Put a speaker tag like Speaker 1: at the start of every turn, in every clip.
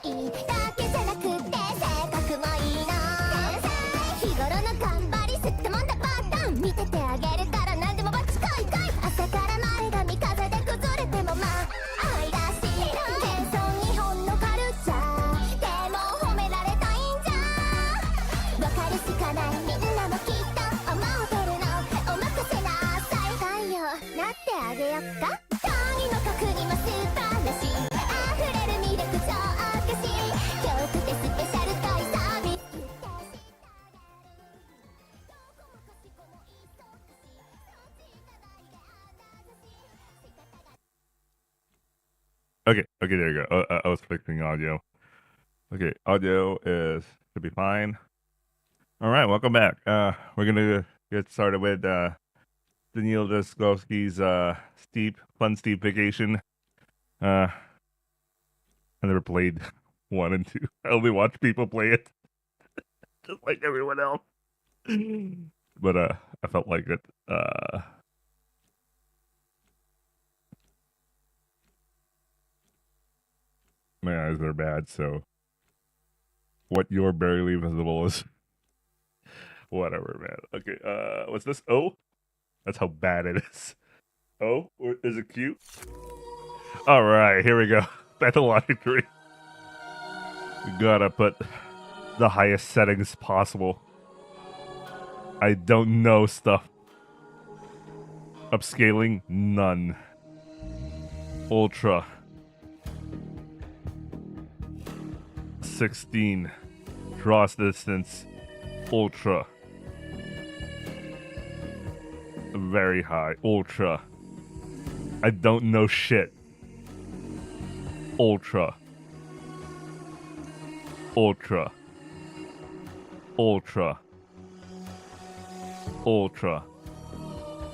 Speaker 1: いだけじゃなくて性格もいいの。日頃の頑張りすったもんだパターン見ててあげれたら何でもバッチ来い来い。朝から前髪風で崩れてもまあ愛らしい謙遜日本のカルチャーでも褒められたいんじゃ。わかるしかないみんなもきっと思ってるの。お任せなさい。太陽なってあげよっか。とにもかくにも素晴らしい溢れる魅力超おかしい今日ってスペシャルトイサービス。
Speaker 2: Okay, there you go. I was fixing audio. Okay, audio should be fine. All right, welcome back. We're gonna get started with Danil Dankovsky's Fun Steep Vacation. I never played 1 and 2. I only watch people play it, just like everyone else. But I felt like it. My eyes are bad, so what you're barely visible is whatever, man. Okay, what's this? O? That's how bad it is. O? Or is it Q? Alright, here we go. Pathologic 3. We gotta put the highest settings possible. I don't know stuff. Upscaling? None. Ultra. 16. Cross distance. Ultra. Very high. Ultra. I don't know shit. Ultra. Ultra. Ultra. Ultra.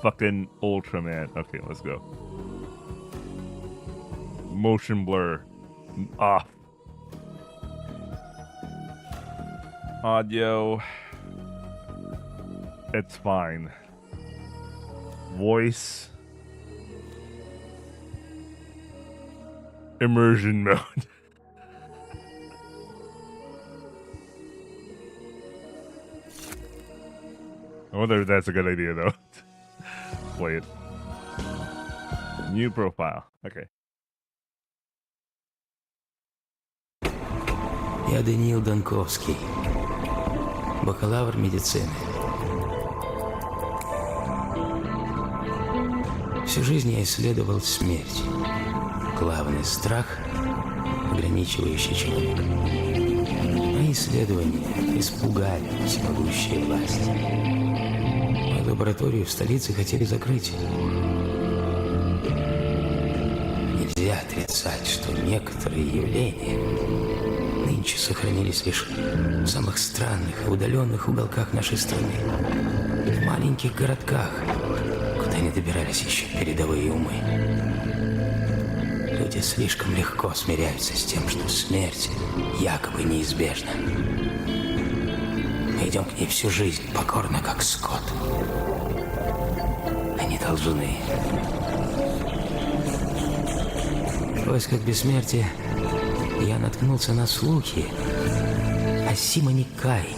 Speaker 2: Fucking Ultra, man. Okay, let's go. Motion blur. Off. Audio. It's fine. Voice. Immersion mode. I wonder if that's a good idea, though. Play it. New profile. Okay.
Speaker 3: Я Данил Данковский, бакалавр медицины. Всю жизнь я исследовал смерть. Главный страх, ограничивающий человека. Мои исследования испугали всемогущие власти. Мою лабораторию в столице хотели закрыть. Нельзя отрицать, что некоторые явления нынче сохранились лишь в самых странных и удаленных уголках нашей страны. В маленьких городках, куда не добирались еще передовые умы. Люди слишком легко смиряются с тем, что смерть якобы неизбежна. Мы идем к ней всю жизнь, покорно как скот. Они должны. В поисках бессмертия я наткнулся на слухи о Симоне Каине,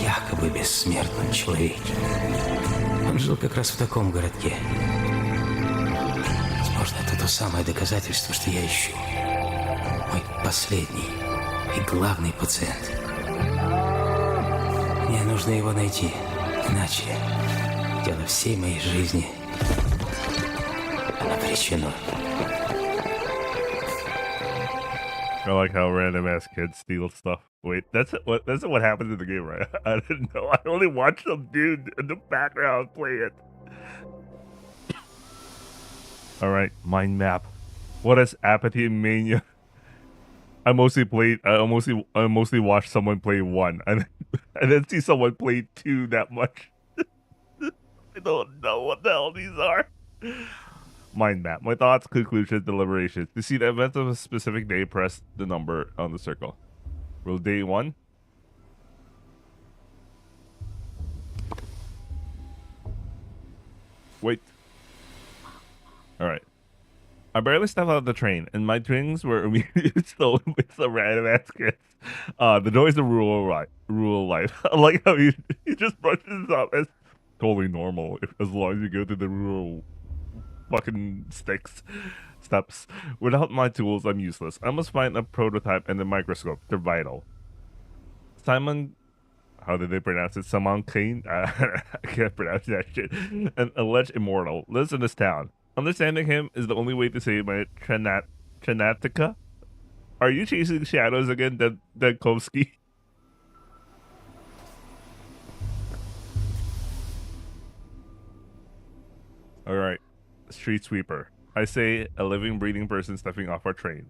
Speaker 3: якобы бессмертном человеке. Он жил как раз в таком городке. Возможно, это то самое доказательство, что я ищу. Мой последний и главный пациент. Мне нужно его найти, иначе дело всей моей жизни обречено.
Speaker 2: I like how random ass kids steal stuff. Wait, that's what happens in the game, right? I didn't know. I only watched some dude in the background play it. All right, mind map. What is apathy and mania? I mostly watched someone play 1 and then see someone play 2 that much. I don't know what the hell these are. Mind map. My thoughts, conclusions, deliberations. To see the events of a specific day, press the number on the circle. Will day 1? Wait. Alright. I barely stepped out of the train, and my drinks were immediately stolen by some random ass kids. The joys of rural life. I like how he just brushes it up as totally normal as long as you go to the rural fucking steps. Without my tools, I'm useless. I must find a prototype and a microscope. They're vital. Simon, how did they pronounce it? Simon Kane? I can't pronounce that shit. An alleged immortal lives in this town. Understanding him is the only way to save my Trinatica. Are you chasing shadows again, Dankovsky? Alright. Street sweeper. I say a living, breathing person stepping off our train.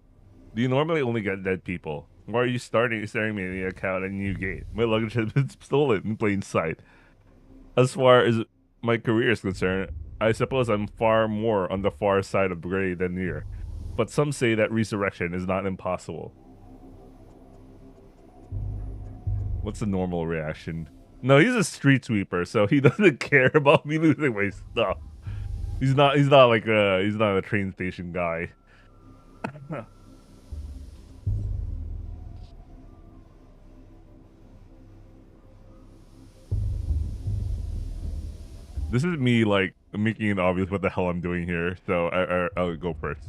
Speaker 2: Do you normally only get dead people? Why are you staring me in the account at Newgate? My luggage has been stolen in plain sight. As far as my career is concerned, I suppose I'm far more on the far side of gray than near. But some say that resurrection is not impossible. What's the normal reaction? No, he's a street sweeper, so he doesn't care about me losing my stuff. He's not like he's not a train station guy. This is me like making it obvious what the hell I'm doing here, so I'll go first.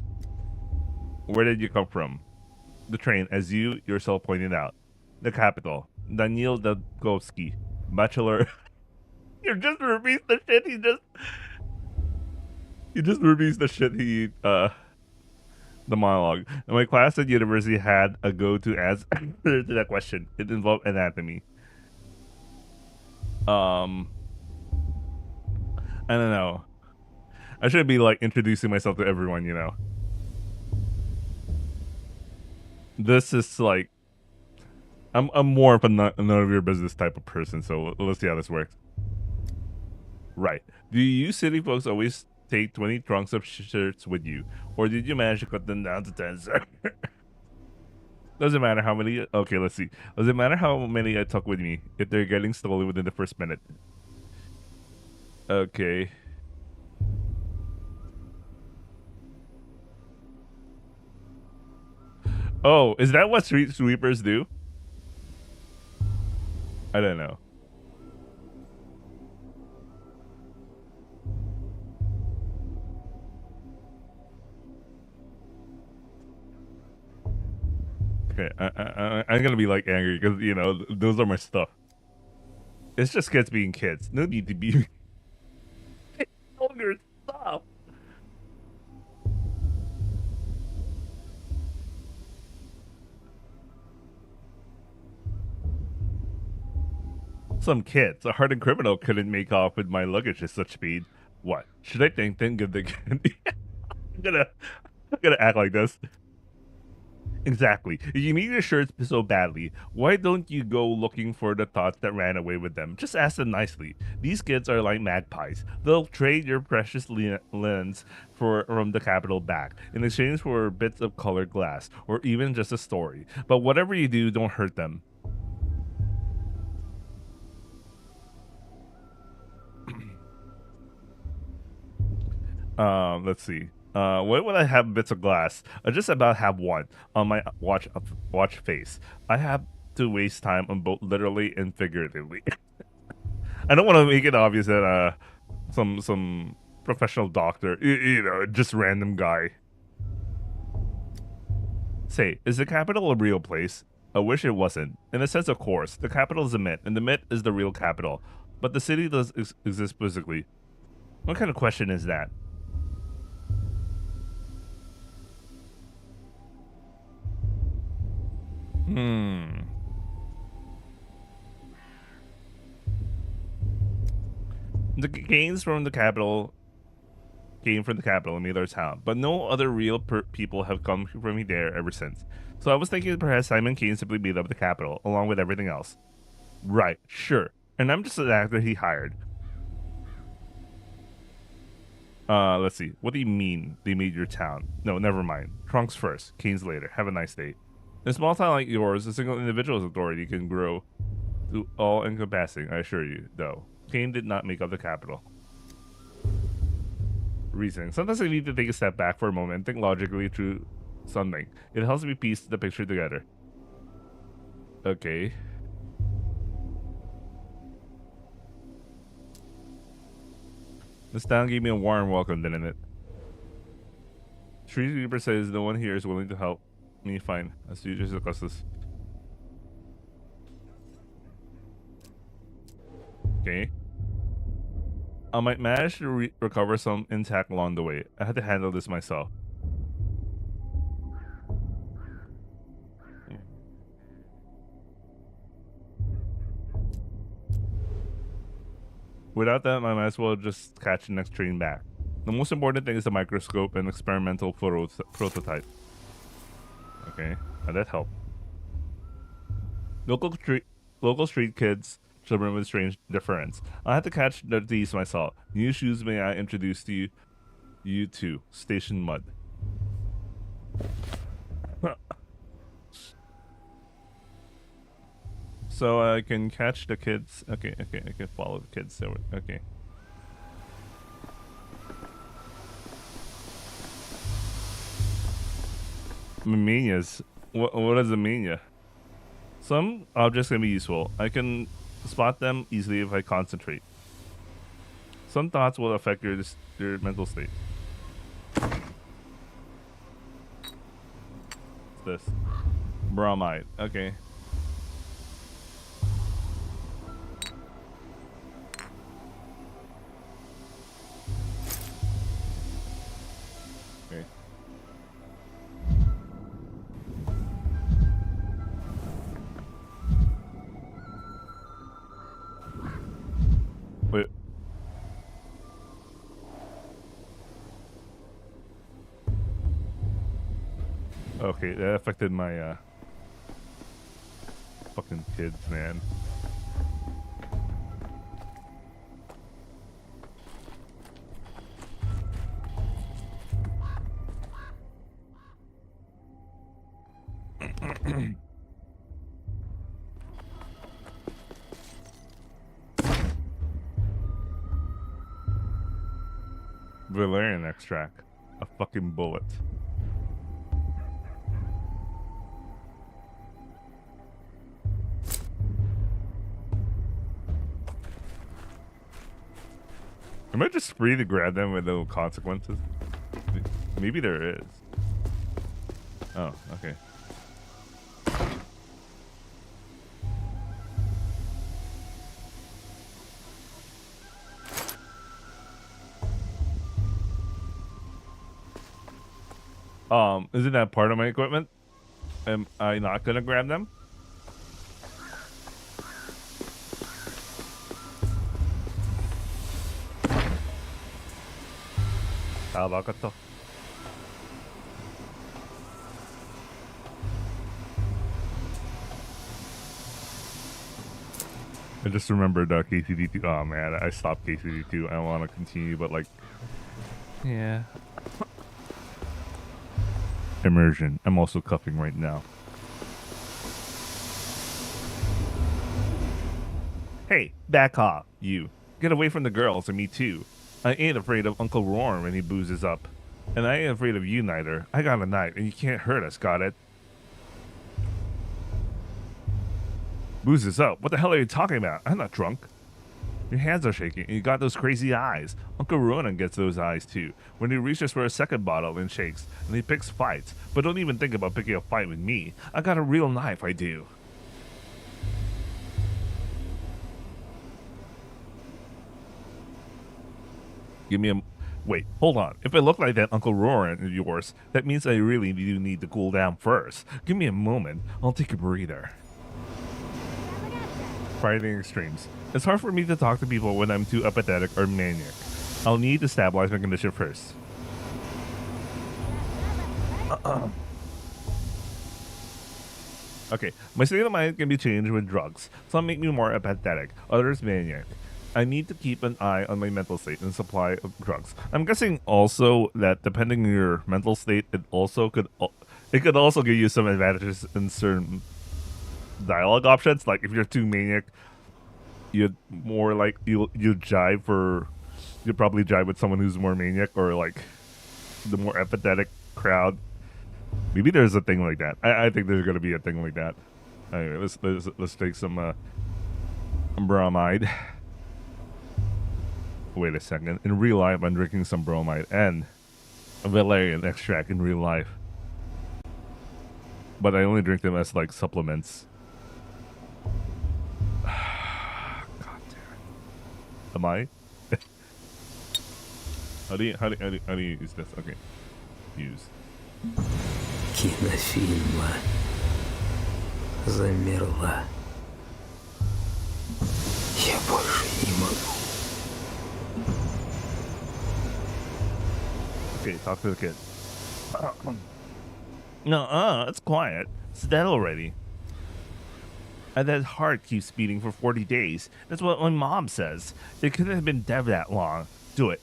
Speaker 2: Where did you come from? The train, as you yourself pointed out. The capital. Danil Dankovsky, bachelor. You just repeats the shit he just repeats the shit the monologue. And my class at university had a go-to answer to that question. It involved anatomy. I don't know. I should be like introducing myself to everyone, you know. This is like, I'm more of a none of your business type of person, so let's see how this works. Right. Do you city folks always take 20 trunks of shirts with you, or did you manage to cut them down to 10, sir? Doesn't matter how many. Okay, let's see. Does it matter how many I took with me if they're getting stolen within the first minute? Okay. Oh, is that what street sweepers do? I don't know. Okay, I'm gonna be like angry because you know those are my stuff. It's just kids being kids. No need to be all your stuff. Some kids, a hardened criminal, couldn't make off with my luggage at such speed. What? Should I thank them? Give the candy? I'm gonna act like this. Exactly. If you need your shirts so badly, why don't you go looking for the thoughts that ran away with them? Just ask them nicely. These kids are like magpies. They'll trade your precious linens from the capital back in exchange for bits of colored glass or even just a story. But whatever you do, don't hurt them. Let's see. What would I have bits of glass? I just about have one on my watch face. I have to waste time on both literally and figuratively. I don't want to make it obvious that some professional doctor, you know, just random guy. Say, is the capital a real place? I wish it wasn't. In a sense, of course, the capital is a myth, and the myth is the real capital. But the city does exist physically. What kind of question is that? The gains from the capital came from the capital and made our town, but no other real people have come from there ever since. So I was thinking perhaps Simon Kane simply made up the capital, along with everything else. Right, sure. And I'm just an actor he hired. Let's see. What do you mean they made your town? No, never mind. Trunks first, Canes later. Have a nice day. In a small town like yours, a single individual's authority can grow to all-encompassing, I assure you, though. Kane did not make up the capital. reasoning. Sometimes I need to take a step back for a moment and think logically through something. It helps me piece the picture together. Okay. This town gave me a warm welcome, didn't it? Tree Reaper says no one here is willing to help me find as usual Augustus. Okay. I might manage to recover some intact along the way. I had to handle this myself. Without that, I might as well just catch the next train back. The most important thing is the microscope and experimental prototype. Okay, that helped. Local street kids, children with strange difference. I had to catch these myself. New shoes may I introduce to you to Station Mud. So I can catch the kids. Okay, I can follow the kids. Okay. Manias. What does it mean? Yeah. Some objects can be useful. I can spot them easily if I concentrate. Some thoughts will affect your mental state. What's this? Bromide. Okay. Okay. Wait. Okay, that affected my fucking kids, man. Valerian extract. A fucking bullet. Am I just free to grab them with no consequences? Maybe there is. Oh, okay. Isn't that part of my equipment? Am I not gonna grab them? Tabakato. I just remembered KCD2. Oh man, I stopped KCD2. I want to continue, but like, yeah. Immersion. I'm also cuffing right now. Hey, back off, you. Get away from the girls and me too. I ain't afraid of Uncle Roar when he boozes up. And I ain't afraid of you neither. I got a knife and you can't hurt us, got it? Boozes up? What the hell are you talking about? I'm not drunk. Your hands are shaking and you got those crazy eyes. Uncle Ronan gets those eyes too. When he reaches for a second bottle and shakes, and he picks fights. But don't even think about picking a fight with me. I got a real knife, I do. Give me a... Wait, hold on. If I look like that Uncle Roran of yours, that means I really do need to cool down first. Give me a moment. I'll take a breather. Fighting extremes. It's hard for me to talk to people when I'm too apathetic or maniac. I'll need to stabilize my condition first. Okay, my state of mind can be changed with drugs. Some make me more apathetic, others maniac. I need to keep an eye on my mental state and supply of drugs. I'm guessing also that depending on your mental state, it could also give you some advantages in certain dialogue options. Like if you're too maniac, you'd more like you jive for you'd probably jive with someone who's more maniac or like the more empathetic crowd. Maybe there's a thing like that. I think there's gonna be a thing like that. Anyway, let's take some bromide. Wait a second. In real life, I'm drinking some bromide and a valerian extract in real life, but I only drink them as like supplements. God damn it. Am I? How do you use this? Okay, use.
Speaker 3: Кинофильма замерла. Я больше не могу.
Speaker 2: Okay, talk to the kid. No, it's quiet. It's dead already. And that heart keeps beating for 40 days. That's what my mom says. It couldn't have been dead that long. Do it.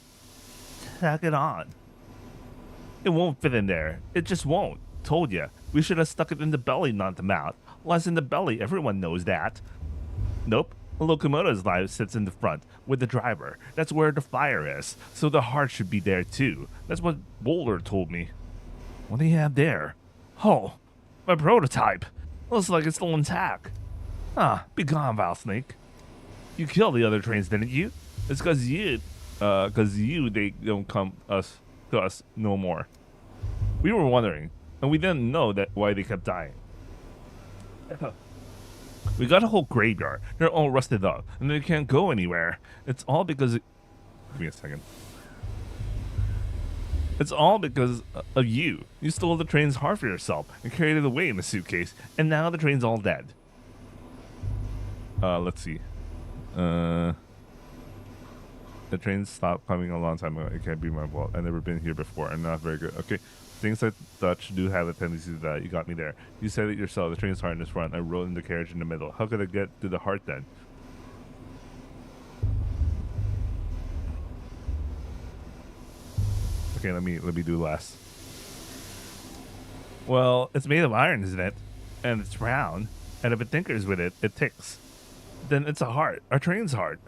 Speaker 2: Tack it on. It won't fit in there. It just won't. Told ya. We should have stuck it in the belly, not the mouth. Less in the belly. Everyone knows that. Nope. The locomotive's life sits in the front with the driver. That's where the fire is. So the heart should be there too. That's what Boulder told me. What do you have there? Oh, my prototype. Looks like it's still intact. Ah, be gone, Valsnake. You killed the other trains, didn't you? It's cause you they don't come to us no more. We were wondering, and we didn't know that why they kept dying. We got a whole graveyard. They're all rusted up, and they can't go anywhere. It's all because... Give me a second. It's all because of you. You stole the train's heart for yourself and carried it away in a suitcase, and now the train's all dead. Let's see. The train stopped coming a long time ago. It can't be my fault. I've never been here before. I'm not very good. Okay. Things like such do have a tendency to die. You got me there. You said it yourself. The train's heart in front. I rode in the carriage in the middle. How could I get to the heart then? Okay, let me do less. Well, it's made of iron, isn't it? And it's round. And if it tinkers with it, it ticks. Then it's a heart. Our train's heart.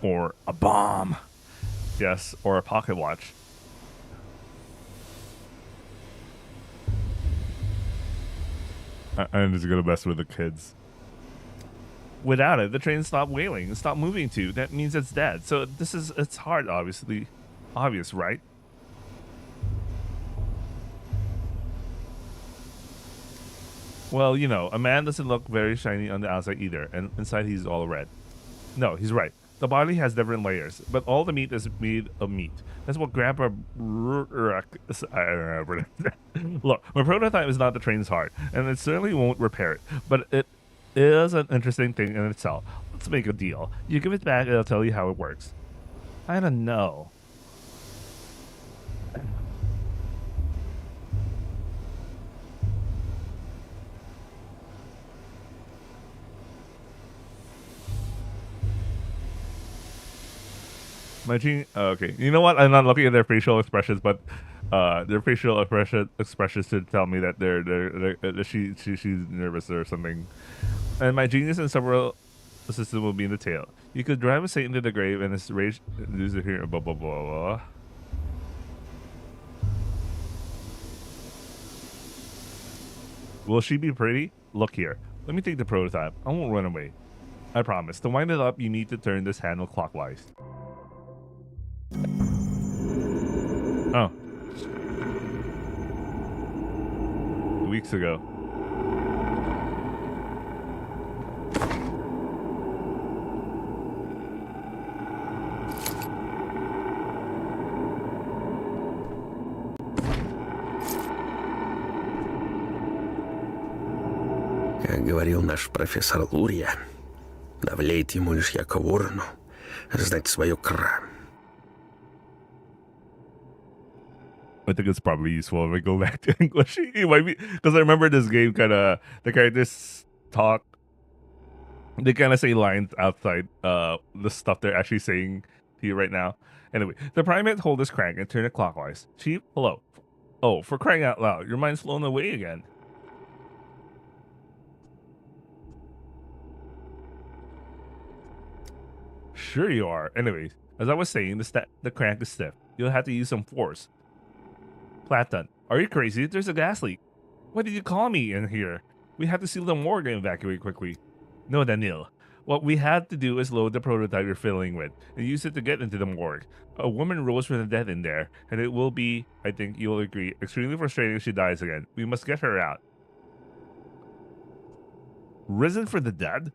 Speaker 2: Or a bomb. Yes, or a pocket watch. I'm just gonna mess with the kids. Without it, the train stopped wailing, stopped moving too. That means it's dead. So it's hard, obviously. Obvious, right? Well, you know, a man doesn't look very shiny on the outside either, and inside he's all red. No, he's right. The body has different layers, but all the meat is made of meat. That's what Grandpa I don't know. Look, my prototype is not the train's heart, and it certainly won't repair it, but it is an interesting thing in itself. Let's make a deal. You give it back, and I'll tell you how it works. I don't know. My gene. Okay, you know what? I'm not looking at their facial expressions, but their facial expressions to tell me that she's nervous or something. And my genius and several assistants will be in the tail. You could drive a Satan to the grave, and his rage lose the hearing. Blah blah blah blah. Will she be pretty? Look here. Let me take the prototype. I won't run away. I promise. To wind it up, you need to turn this handle clockwise. Oh. Weeks ago.
Speaker 3: Как говорил наш профессор Лурия, давлеет ему лишь яко ворону знать свое кра.
Speaker 2: I think it's probably useful if I go back to English. It might be because I remember this game kind of the characters talk. They kind of say lines outside the stuff they're actually saying to you right now. Anyway, the primate hold this crank and turn it clockwise. Chief, hello. Oh, for crying out loud, your mind's flown away again. Sure you are. Anyways, as I was saying, the crank is stiff. You'll have to use some force. Platon, are you crazy? There's a gas leak. Why did you call me in here? We have to seal the morgue and evacuate quickly. No, Danil. What we had to do is load the prototype you're filling with and use it to get into the morgue. A woman rose from the dead in there, and it will be, I think you'll agree, extremely frustrating if she dies again. We must get her out. Risen for the dead?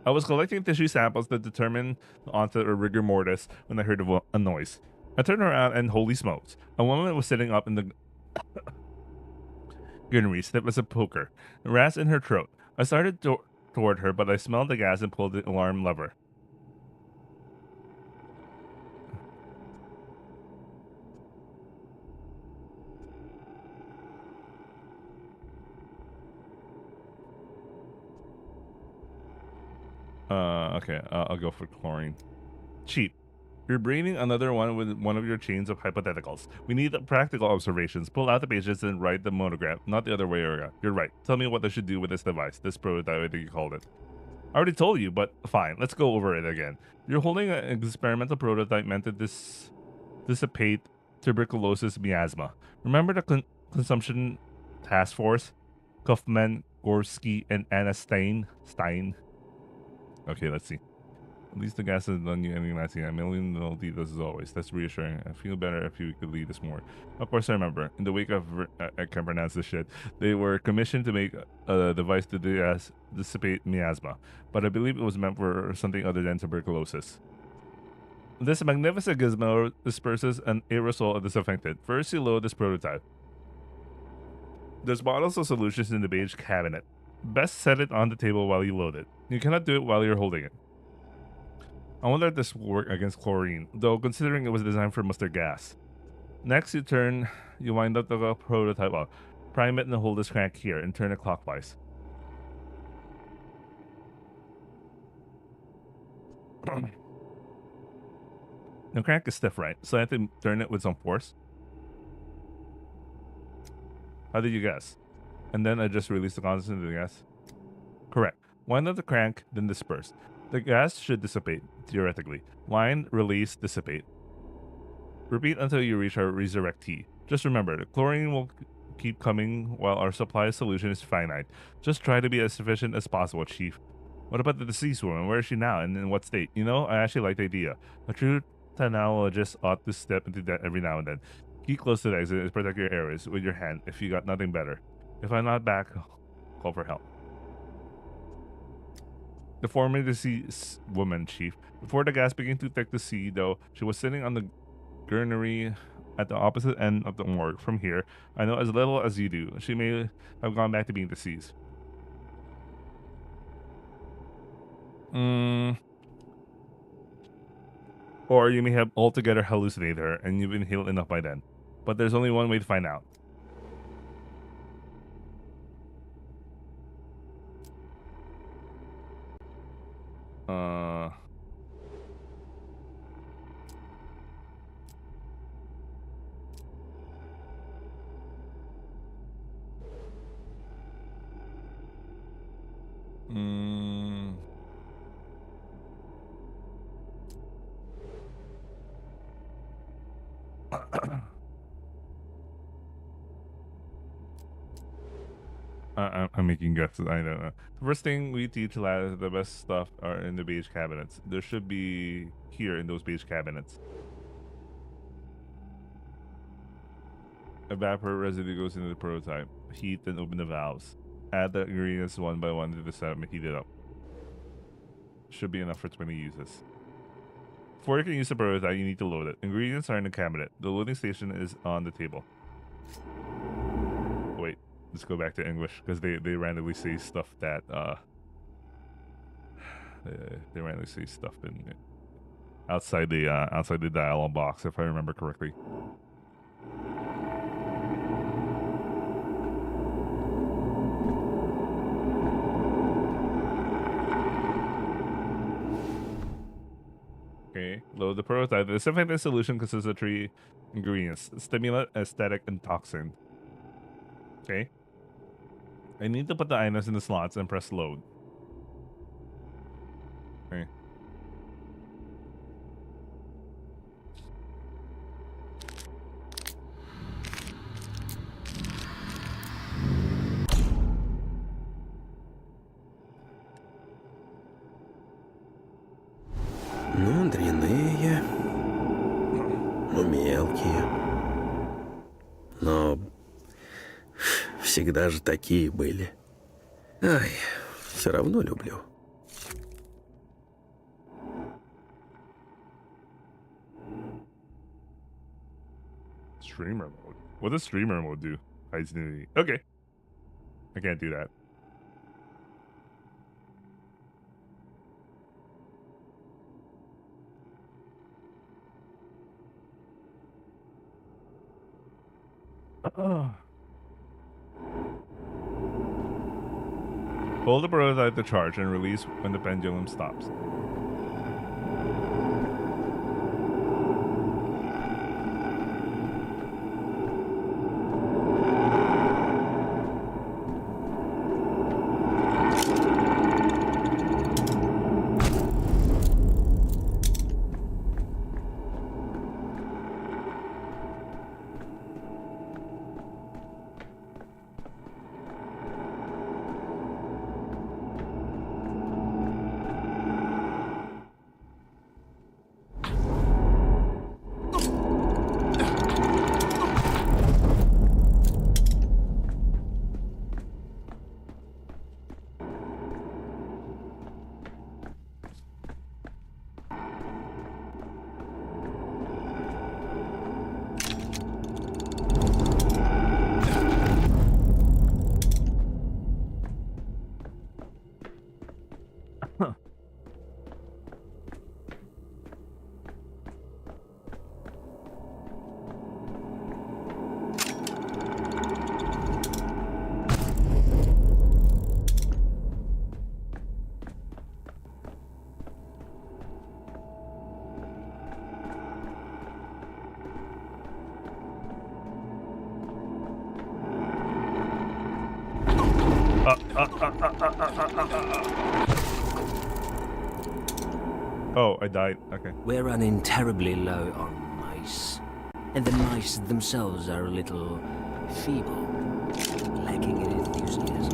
Speaker 2: I was collecting tissue samples that determine the onset of rigor mortis when I heard a noise. I turned around and holy smokes, a woman was sitting up in the gunnery, stiff as a poker, rats in her throat. I started toward her, but I smelled the gas and pulled the alarm lever. Okay, I'll go for chlorine. Cheap. You're breathing another one with one of your chains of hypotheticals. We need practical observations. Pull out the pages and write the monograph, not the other way around. You're right. Tell me what I should do with this device, this prototype, I think you called it. I already told you, but fine. Let's go over it again. You're holding an experimental prototype meant to dissipate tuberculosis miasma. Remember the consumption task force? Kaufman, Gorski, and Anna Stein? Okay, let's see. At least the gas hasn't done you anything last year. A million little details as always. That's reassuring. I feel better if you could lead us more. Of course, I remember. In the wake of, I can't pronounce this shit, they were commissioned to make a device to dissipate miasma. But I believe it was meant for something other than tuberculosis. This magnificent gizmo disperses an aerosol of disinfectant. First, you load this prototype. There's bottles of solutions in the beige cabinet. Best set it on the table while you load it. You cannot do it while you're holding it. I wonder if this will work against chlorine, though considering it was designed for mustard gas. Next, you wind up the prototype up. Prime it and hold this crank here and turn it clockwise. The crank is stiff, right? So I have to turn it with some force. How did you guess? And then I just release the constant of the gas. Correct. Wind up the crank, then disperse. The gas should dissipate, theoretically. Wind, release, dissipate. Repeat until you reach our resurrect T. Just remember, the chlorine will keep coming while our supply solution is finite. Just try to be as efficient as possible, Chief. What about the deceased woman? Where is she now and in what state? You know, I actually like the idea. A true technologist ought to step into that every now and then. Keep close to the exit and protect your areas with your hand if you got nothing better. If I'm not back, call for help. The former deceased woman, Chief. Before the gas became too thick to see, though, she was sitting on the gurney at the opposite end of the morgue. From here, I know as little as you do. She may have gone back to being deceased. Or you may have altogether hallucinated her, and you've been healed enough by then. But there's only one way to find out. I'm making guesses. I don't know. The first thing we teach lads, the best stuff are in the beige cabinets. There should be here in those beige cabinets. Evaporate residue goes into the prototype. Heat and open the valves. Add the ingredients one by one to the setup and heat it up. Should be enough for 20 uses. Before you can use the prototype, you need to load it. Ingredients are in the cabinet. The loading station is on the table. Wait, let's go back to English because they randomly say stuff that they randomly say stuff in outside the dialogue box, if I remember correctly. Okay, load the prototype. The disinfectant solution consists of 3 ingredients: stimulant, aesthetic, and toxin. Okay. I need to put the items in the slots and press load. Okay.
Speaker 4: другие. Но всегда же такие были. Ай, все равно люблю.
Speaker 2: Streamer mode. What does streamer mode do? Identity. Okay. I can't do that. Hold the prototype to charge and release when the pendulum stops. Oh, I died. Okay.
Speaker 3: We're running terribly low on mice. And the mice themselves are a little feeble, lacking in enthusiasm.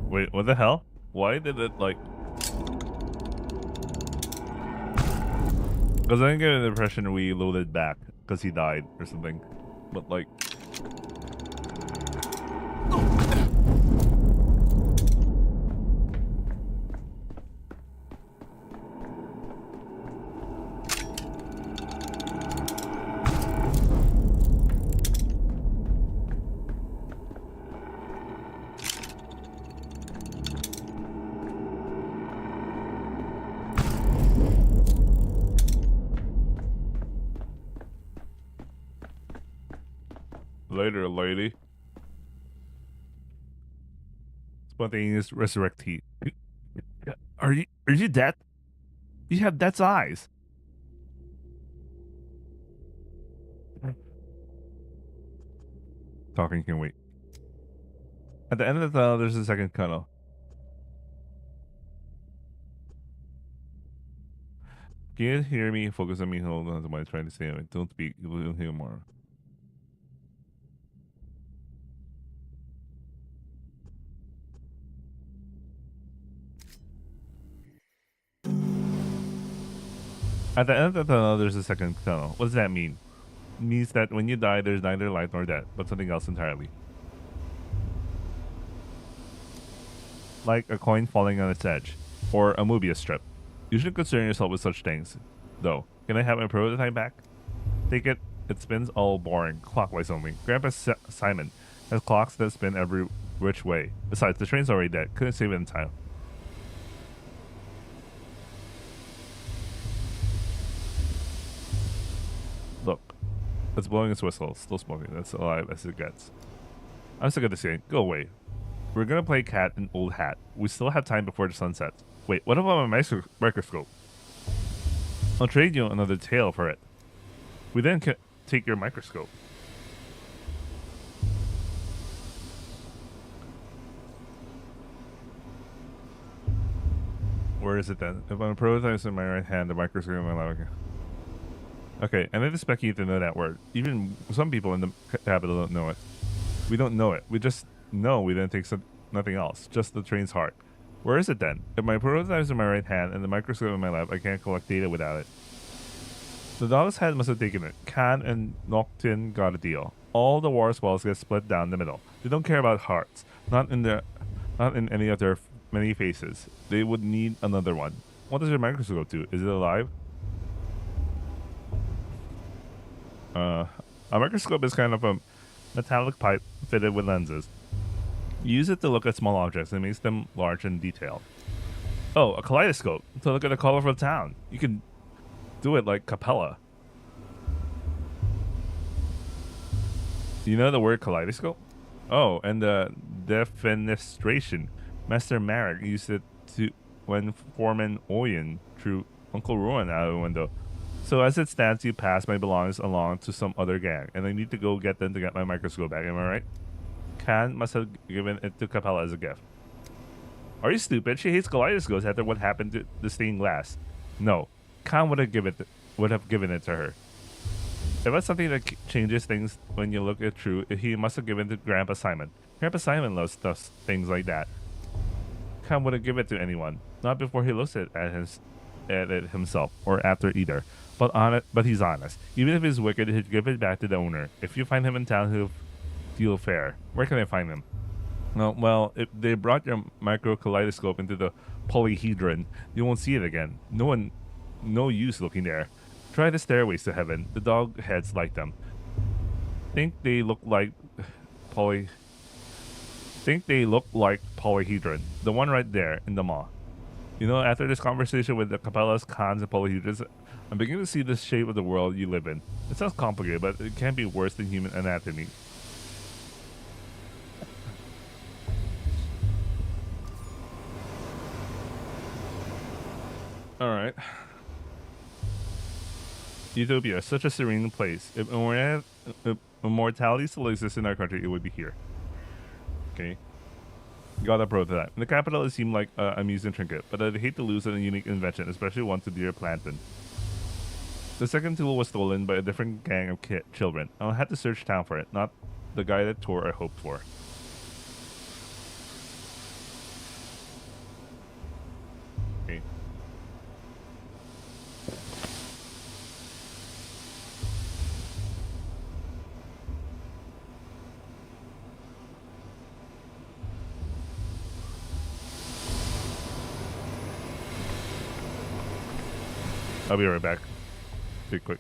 Speaker 2: Wait, what the hell? Why did it like... Because I didn't get the impression we loaded back because he died or something. But like... Later, lady. Spontaneous resurrect heat. Are you dead? You have death's eyes. Talking can wait. At the end of the tunnel, there's a second tunnel. Can you hear me? Focus on me. Hold on to what I'm trying to say. Don't speak. You will hear more. At the end of the tunnel, there's a second tunnel. What does that mean? It means that when you die, there's neither life nor death, but something else entirely. Like a coin falling on its edge, or a Mobius strip. You should concern yourself with such things, though. Can I have my prototype back? Take it. It spins all boring, clockwise only. Grandpa Simon has clocks that spin every which way. Besides, the train's already dead. Couldn't save it in time. Look, it's blowing its whistle. Still smoking. That's alive as it gets. I'm sick of this game. Go away. We're gonna play cat and old hat. We still have time before the sun sets. Wait, what about my microscope? I'll trade you another tail for it. We then can take your microscope. Where is it then? If I'm prototypes in my right hand, the microscope in my left. Okay, I made the spec you to know that word. Even some people in the capital don't know it. We don't know it. We just know we didn't take nothing else. Just the train's heart. Where is it then? If my prototype is in my right hand and the microscope in my left, I can't collect data without it. The dog's head must have taken it. Khan and Noctin got a deal. All the war spoils get split down the middle. They don't care about hearts. Not in any of their many faces. They would need another one. What does your microscope do? Is it alive? A microscope is kind of a metallic pipe fitted with lenses. You use it to look at small objects and makes them large and detailed. Oh, a kaleidoscope to look at a colorful town. You can do it like Capella. You know the word kaleidoscope? Oh, and the defenestration. Master Marek used it to when Foreman Oyen threw Uncle Ruin out of the window. So as it stands, you pass my belongings along to some other gang, and I need to go get them to get my microscope back. Am I right? Khan must have given it to Capella as a gift. Are you stupid? She hates kaleidoscopes after what happened to the stained glass. No, Khan would have given it to her. If it's something that changes things when you look it through, he must have given it to Grandpa Simon. Grandpa Simon loves things like that. Khan wouldn't give it to anyone, not before he looks at it himself, or after either. But he's honest. Even if he's wicked, he'd give it back to the owner. If you find him in town, he'll deal fair. Where can I find him? Well, if they brought your micro kaleidoscope into the polyhedron, you won't see it again. No use looking there. Try the stairways to heaven. The dog heads like them. Think they look like polyhedron. The one right there in the mall. You know, after this conversation with the Capellas, Khans, and polyhedrons, I'm beginning to see the shape of the world you live in. It sounds complicated, but it can't be worse than human anatomy. Alright. Utopia, such a serene place. If immortality still exists in our country, it would be here. Okay. Got a prototype. In the capital, it seemed like an amusing trinket, but I'd hate to lose a unique invention, especially one to dear plantain. The second tool was stolen by a different gang of children. I'll have to search town for it, not the guided tour I hoped for. Okay. I'll be right back. Be quick.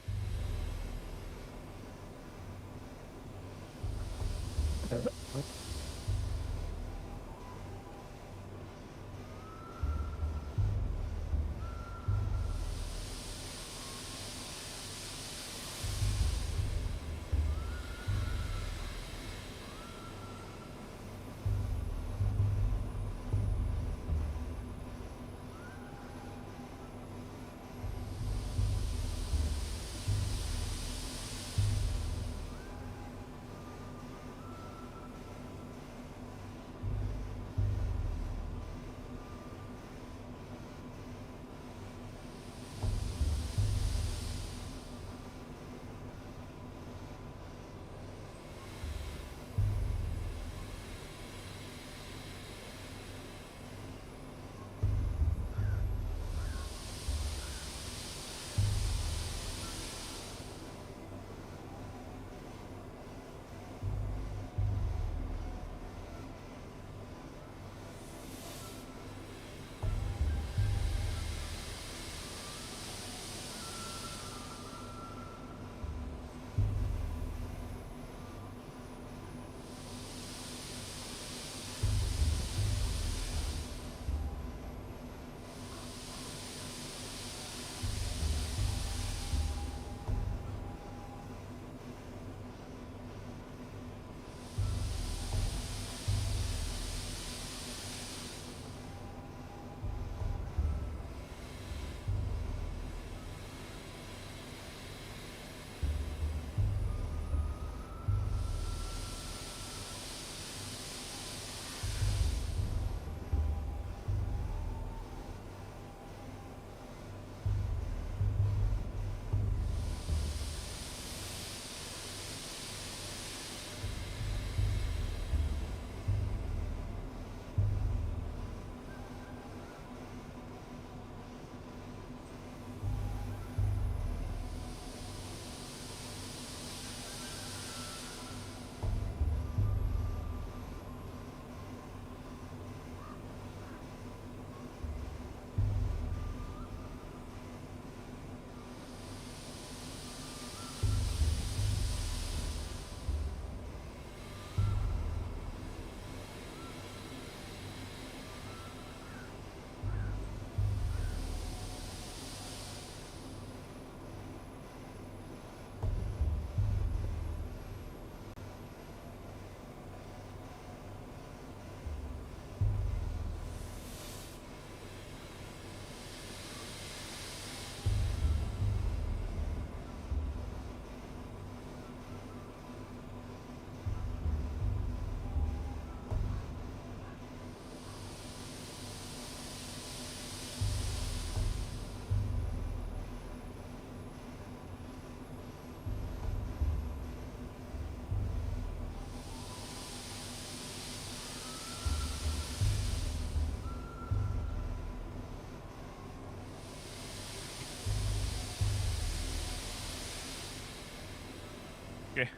Speaker 2: Okay.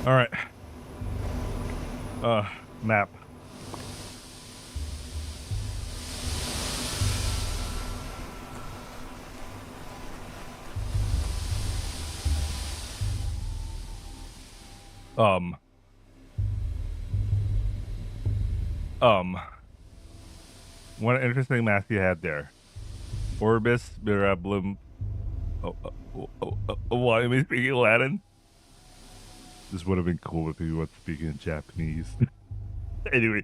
Speaker 2: All right. Map. Um. What an interesting math you had there. Orbis mirabilim. Why am I speaking Latin? This would have been cool if you were speaking Japanese. Anyway.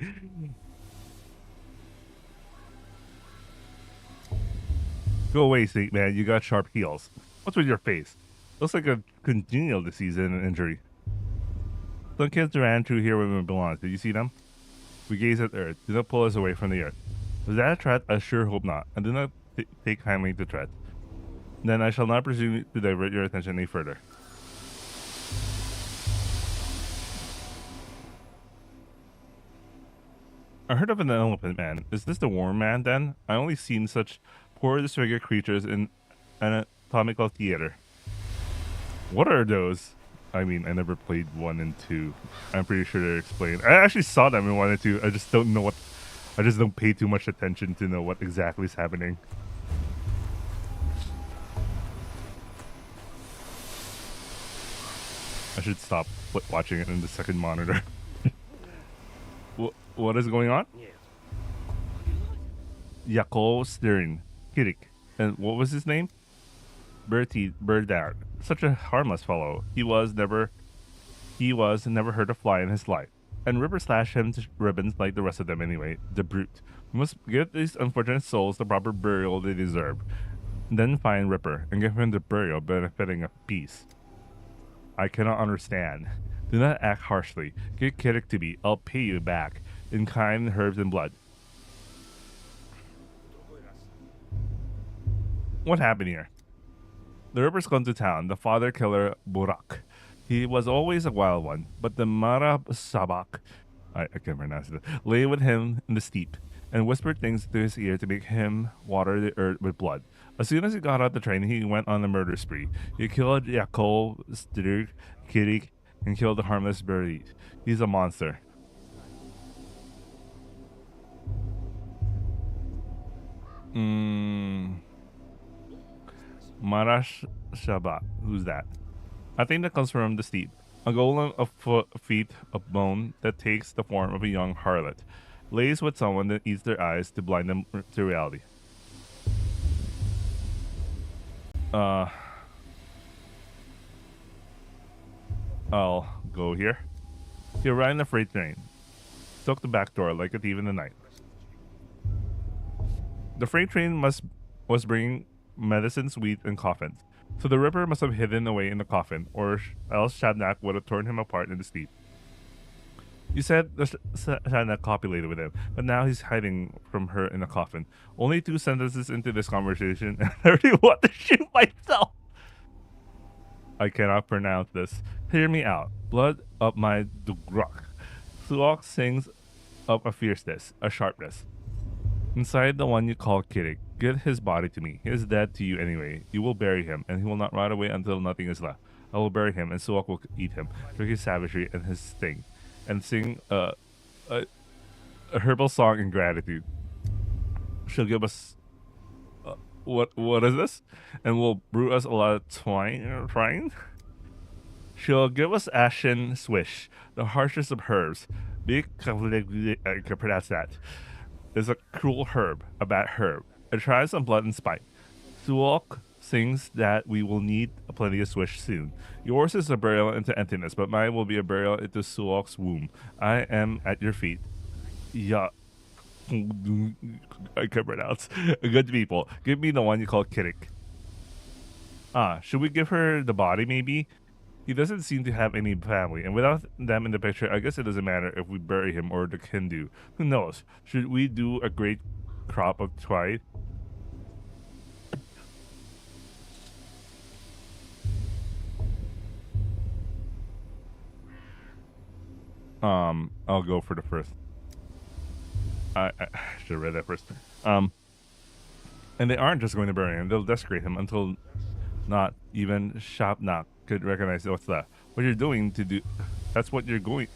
Speaker 2: Go away, Snake Man. You got sharp heels. What's with your face? Looks like a congenial disease and an injury. Some kids ran through here when we belonged. Did you see them? We gaze at the earth. Do not pull us away from the earth. Was that a threat? I sure hope not. I do not take kindly to threats. Then I shall not presume to divert your attention any further. I heard of an elephant man. Is this the worm man then? I only seen such poor disfigured creatures in anatomical theater. What are those? I mean, I never played 1 and 2. I'm pretty sure they're explained. I actually saw them in 1 and 2. I just don't know what... I just don't pay too much attention to know what exactly is happening. I should stop watching it in the second monitor. What is going on? Yakov Stern, Kirik, and what was his name? Birdard. Such a harmless fellow. He was never hurt a fly in his life. And Ripper slashed him to ribbons like the rest of them anyway. The brute. We must give these unfortunate souls the proper burial they deserve. Then find Ripper and give him the burial benefiting of peace. I cannot understand. Do not act harshly. Get Kirik to me. I'll pay you back in kind, herbs, and blood. What happened here? The Ripper's gone to town. The father killer, Burak. He was always a wild one, but the Mara Sabak, I can't pronounce it, lay with him in the steep and whispered things to his ear to make him water the earth with blood. As soon as he got out the train, he went on a murder spree. He killed Yakov, Styrk, Kirik, and killed the harmless bird. He's a monster. Marash Shabat. Who's that? I think that comes from the steep. A golem of feet of bone that takes the form of a young harlot. Lays with someone that eats their eyes to blind them to reality. I'll go here. He arrived in the freight train. Took the back door like a thief in the night. The freight train was bringing medicines, wheat, and coffins. So the Ripper must have hidden away in the coffin, or else Shadnak would have torn him apart in the steep. You said the Shadnak copulated with him, but now he's hiding from her in the coffin. Only 2 sentences into this conversation, and I already want to shoot myself. I cannot pronounce this. Hear me out. Blood up my Dugrak. Suok sings up a fierceness, a sharpness. Inside the one you call Kirik, get his body to me. He is dead to you anyway. You will bury him, and he will not rot away until nothing is left. I will bury him, and Suok will eat him, drink his savagery and his sting, and sing a herbal song in gratitude. She'll give us what is this? And will brew us a lot of twine. She'll give us ashen swish, the harshest of herbs. I can pronounce that. Is a cruel herb, a bad herb. It tries on blood and spite. Suok sings that we will need a plenty of swish soon. Yours is a burial into emptiness, but mine will be a burial into Suok's womb. I am at your feet. Yeah. I can't pronounce. Good people, give me the one you call Kirik. Should we give her the body maybe? He doesn't seem to have any family, and without them in the picture, I guess it doesn't matter if we bury him or the kin do. Who knows? Should we do a great crop of twine? I'll go for the first. I should have read that first. And they aren't just going to bury him; they'll desecrate him until not even Shopnock could recognize what's that. What you're doing to do. That's what you're going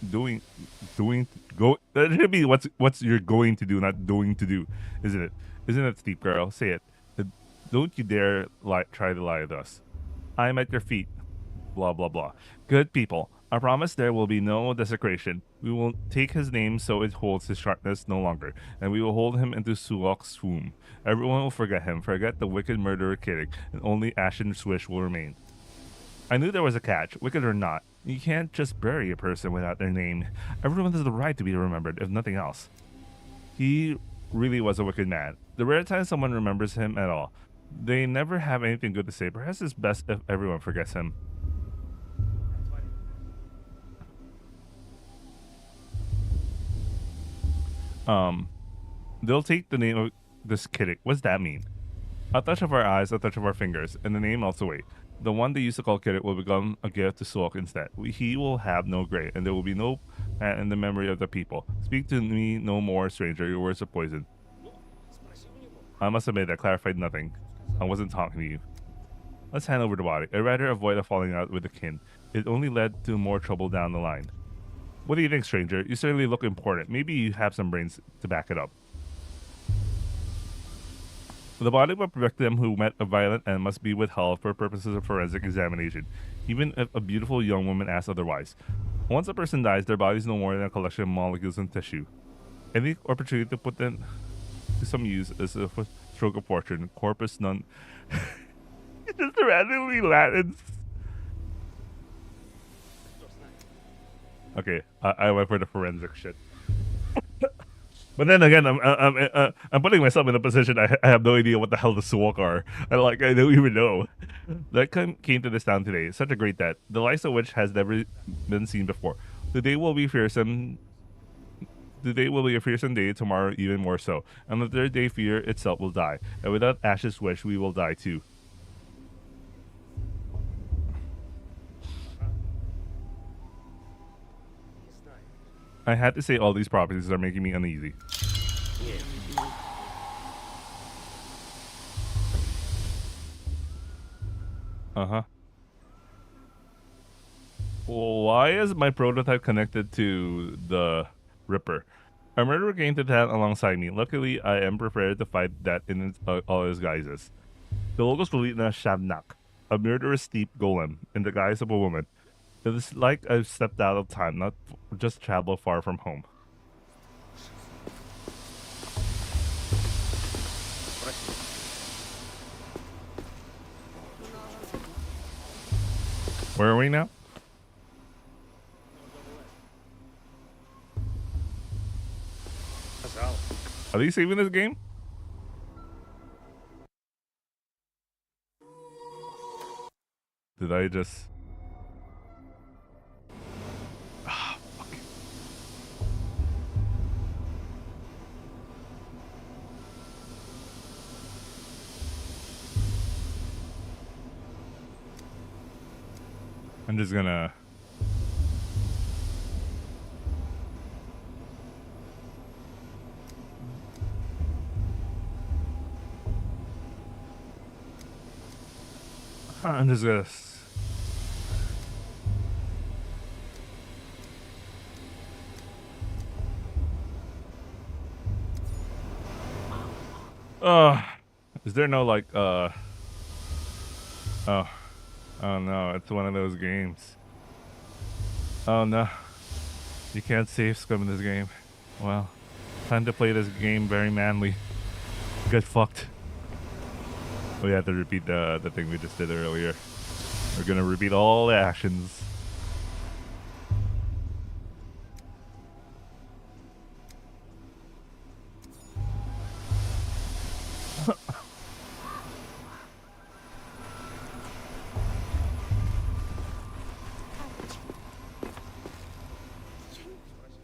Speaker 2: go. That should be what's you're going to do, not doing to do, isn't it? Isn't it, steep girl? Say it. Don't you dare try to lie to us. I'm at your feet. Blah blah blah. Good people. I promise there will be no desecration. We will take his name so it holds his sharpness no longer, and we will hold him into Suok's womb. Everyone will forget him, forget the wicked murderer Kiddick, and only Ashen Swish will remain. I knew there was a catch, wicked or not. You can't just bury a person without their name. Everyone has the right to be remembered, if nothing else. He really was a wicked man. The rare time someone remembers him at all. They never have anything good to say. Perhaps it's best if everyone forgets him. They'll take the name of this Kiddick. What's that mean? A touch of our eyes, a touch of our fingers, and the name melts away. The one they used to call Kiddick will become a gift to Suok instead. He will have no grave, and there will be no plant in the memory of the people. Speak to me no more, stranger. Your words are poison. I must admit that clarified nothing. I wasn't talking to you. Let's hand over the body. I'd rather avoid a falling out with the kin. It only led to more trouble down the line. What do you think, stranger? You certainly look important. Maybe you have some brains to back it up. The body of a victim who met a violent end must be withheld for purposes of forensic examination, even if a beautiful young woman asks otherwise. Once a person dies, their body is no more than a collection of molecules and tissue. Any opportunity to put them to some use is a stroke of fortune. Corpus non... Just randomly Latin. Okay, I went for the forensic shit. But then again, I'm putting myself in a position I have no idea what the hell the Suok are. I don't even know. That came to this town today. Such a great death, the likes of which has never been seen before. Today will be fearsome. Today will be a fearsome day. Tomorrow, even more so. And the third day, fear itself will die. And without Ash's wish, we will die too. I had to say all these properties are making me uneasy. Uh-huh. Well, why is my prototype connected to the Ripper? A murderer came to town alongside me. Luckily, I am prepared to fight that in all his guises. The locals believe in a Shabnak, a murderous steep golem, in the guise of a woman. It is like I've stepped out of time, not just traveled far from home. Where are we now? Are they saving this game? Did I just... Ah, fuck. I'm just gonna... I'm just gonna... Is there no like oh no, it's one of those games. Oh no, you can't save scum in this game. Well, time to play this game very manly. Get fucked. We have to repeat the thing we just did earlier. We're gonna repeat all the actions.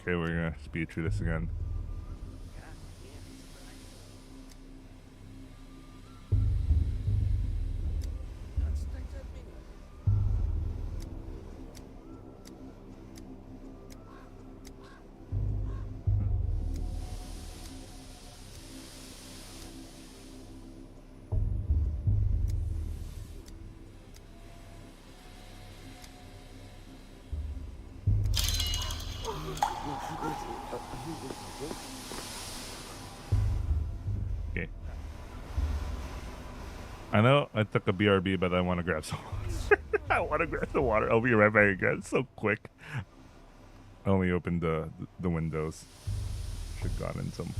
Speaker 2: Okay, we're gonna speed through this again. Okay. I know I took a BRB, but I want to grab some. I want to grab the water. I'll be right back again. It's so quick. I only opened the windows. Should have gotten some.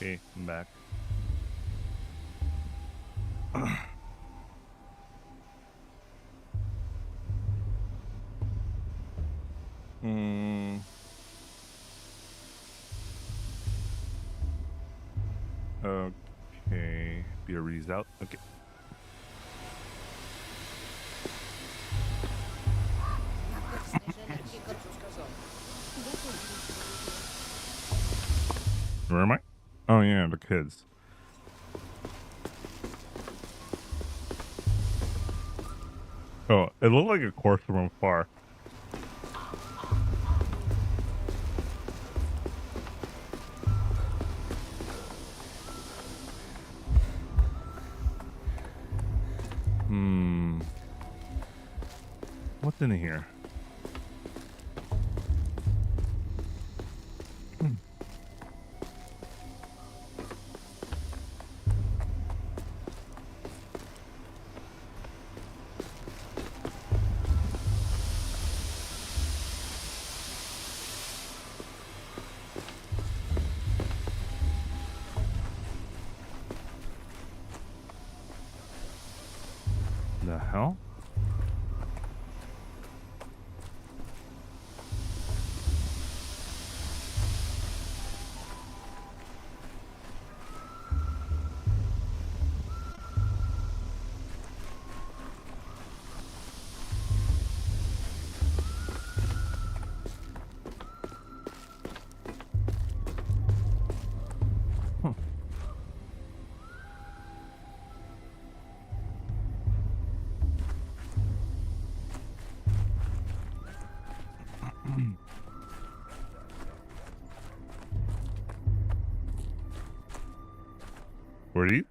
Speaker 2: Okay, I'm back. Okay, BRB's out. Okay. Where am I? Oh yeah, the kids. Oh, it looked like a corpse from afar. What's in here? The hell? Where do you?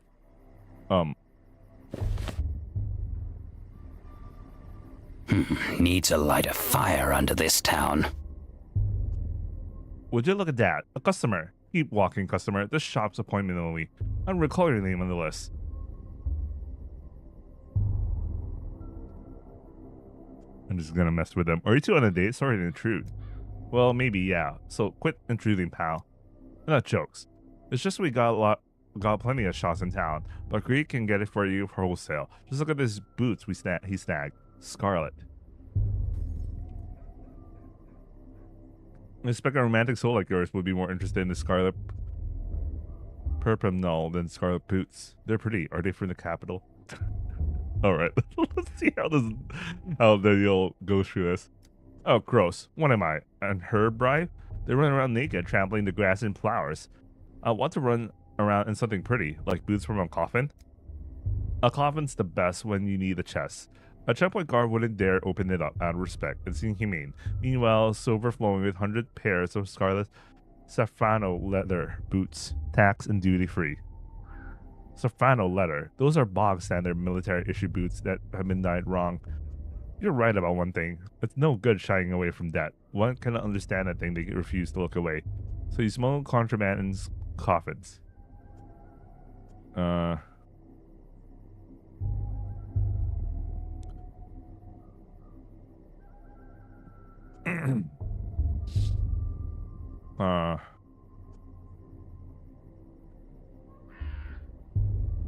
Speaker 3: Need to light a fire under this town.
Speaker 2: Would you look at that? A customer. Keep walking, customer. This shop's appointment only. I'm recalling your name on the list. I'm just gonna mess with them. Are you two on a date? Sorry to intrude. Well, maybe, yeah. So quit intruding, pal. Not jokes. It's just we got plenty of shots in town, but Greek can get it for you for wholesale. Just look at these boots he snagged. Scarlet. I expect a romantic soul like yours would be more interested in the Scarlet Perpumnal than Scarlet Boots. They're pretty. Are they from the capital? Alright, let's see how Daniel goes through this. Oh, gross. What am I? An herb bride? They run around naked, trampling the grass and flowers. I want to run around in something pretty, like boots from a coffin. A coffin's the best when you need a chest, A checkpoint guard wouldn't dare open it up out of respect. It's inhumane. Meanwhile, overflowing with 100 pairs of scarlet Safrano leather boots, tax and duty free. Safrano leather. Those are bog standard military issue boots that have been dyed wrong. You're right about one thing. It's no good shying away from that. One cannot understand a thing they refuse to look away. So you smuggle contraband in coffins.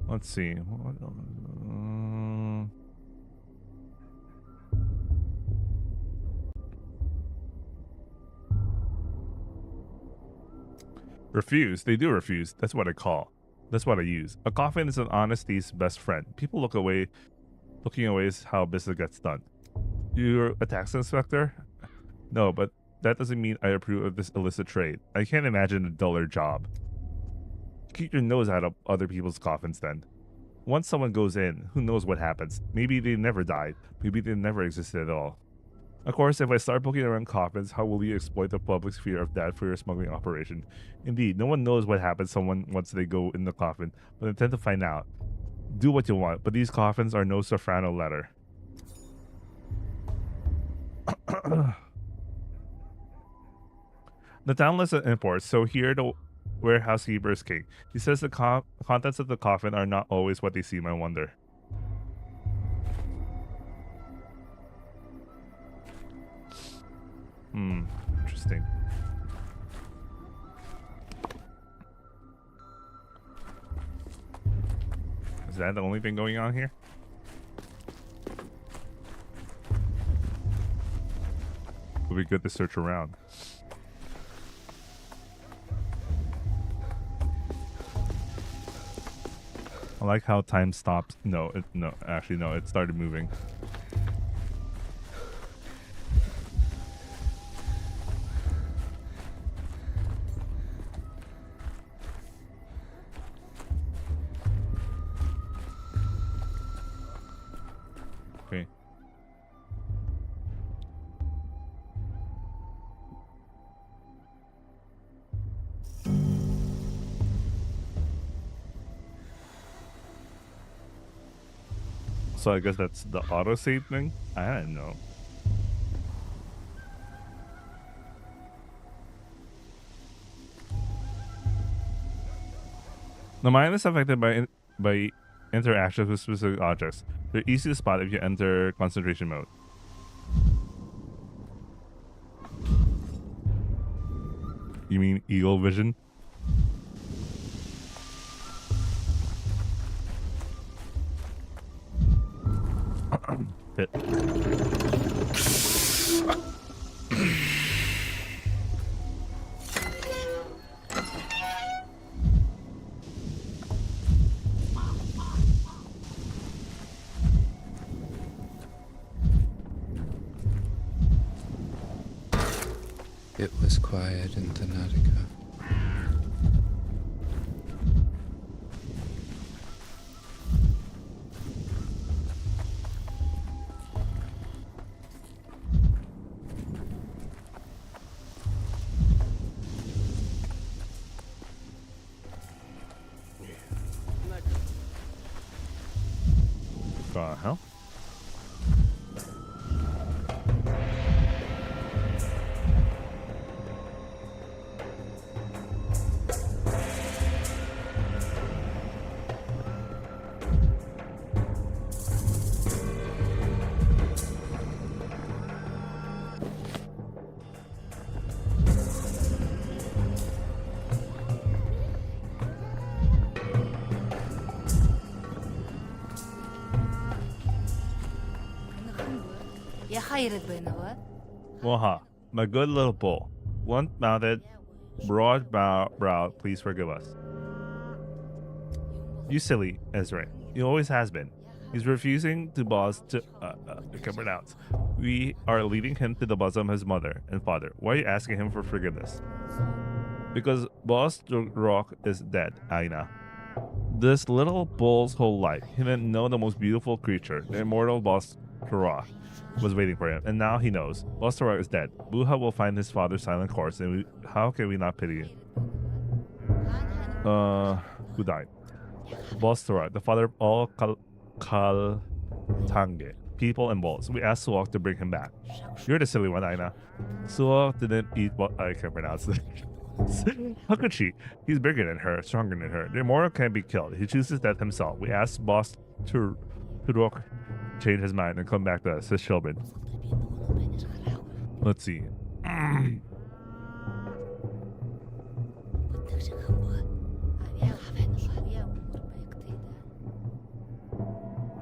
Speaker 2: Let's see. Refuse. They do refuse. That's what I call. That's what I use. A coffin is an honesty's best friend. People look away. Looking away is how business gets done. You're a tax inspector? No, but that doesn't mean I approve of this illicit trade. I can't imagine a duller job. Keep your nose out of other people's coffins then. Once someone goes in, who knows what happens? Maybe they never died. Maybe they never existed at all. Of course, if I start poking around coffins, how will you exploit the public's fear of that for your smuggling operation? Indeed, no one knows what happens to someone once they go in the coffin, but I intend to find out. Do what you want, but these coffins are no Safrano leather. The town lists imports, so here the warehouse keeper is king. He says the contents of the coffin are not always what they seem. I wonder. Interesting. Is that the only thing going on here? Would be good to search around. I like how time stops. No, actually no, it started moving. Okay. So I guess that's the autosave thing? I don't know. The mind is affected by interactions with specific objects. They're easy to spot if you enter concentration mode. You mean eagle vision? Hit.
Speaker 5: It was quiet in Tanatica.
Speaker 2: The hell? Waha, my good little bull. Blunt-mouthed, broad-browed, please forgive us. You silly, Ezra. He always has been. He's refusing to boss to come pronounce. We are leaving him to the bosom of his mother and father. Why are you asking him for forgiveness? Because Boss Rock is dead, Aina. This little bull's whole life, he didn't know the most beautiful creature, the immortal boss Kara was waiting for him, and now he knows. Bostara is dead. Buha will find his father's silent corpse, and how can we not pity him? Who died? Bostara, the father of all Kaltange, people and bulls. We asked Suok to bring him back. You're the silly one, Aina. Suok didn't eat what I can't pronounce it. How could she? He's bigger than her, stronger than her. The immortal can't be killed. He chooses death himself. We asked Boss Turok change his mind and come back to us, his children. Let's see.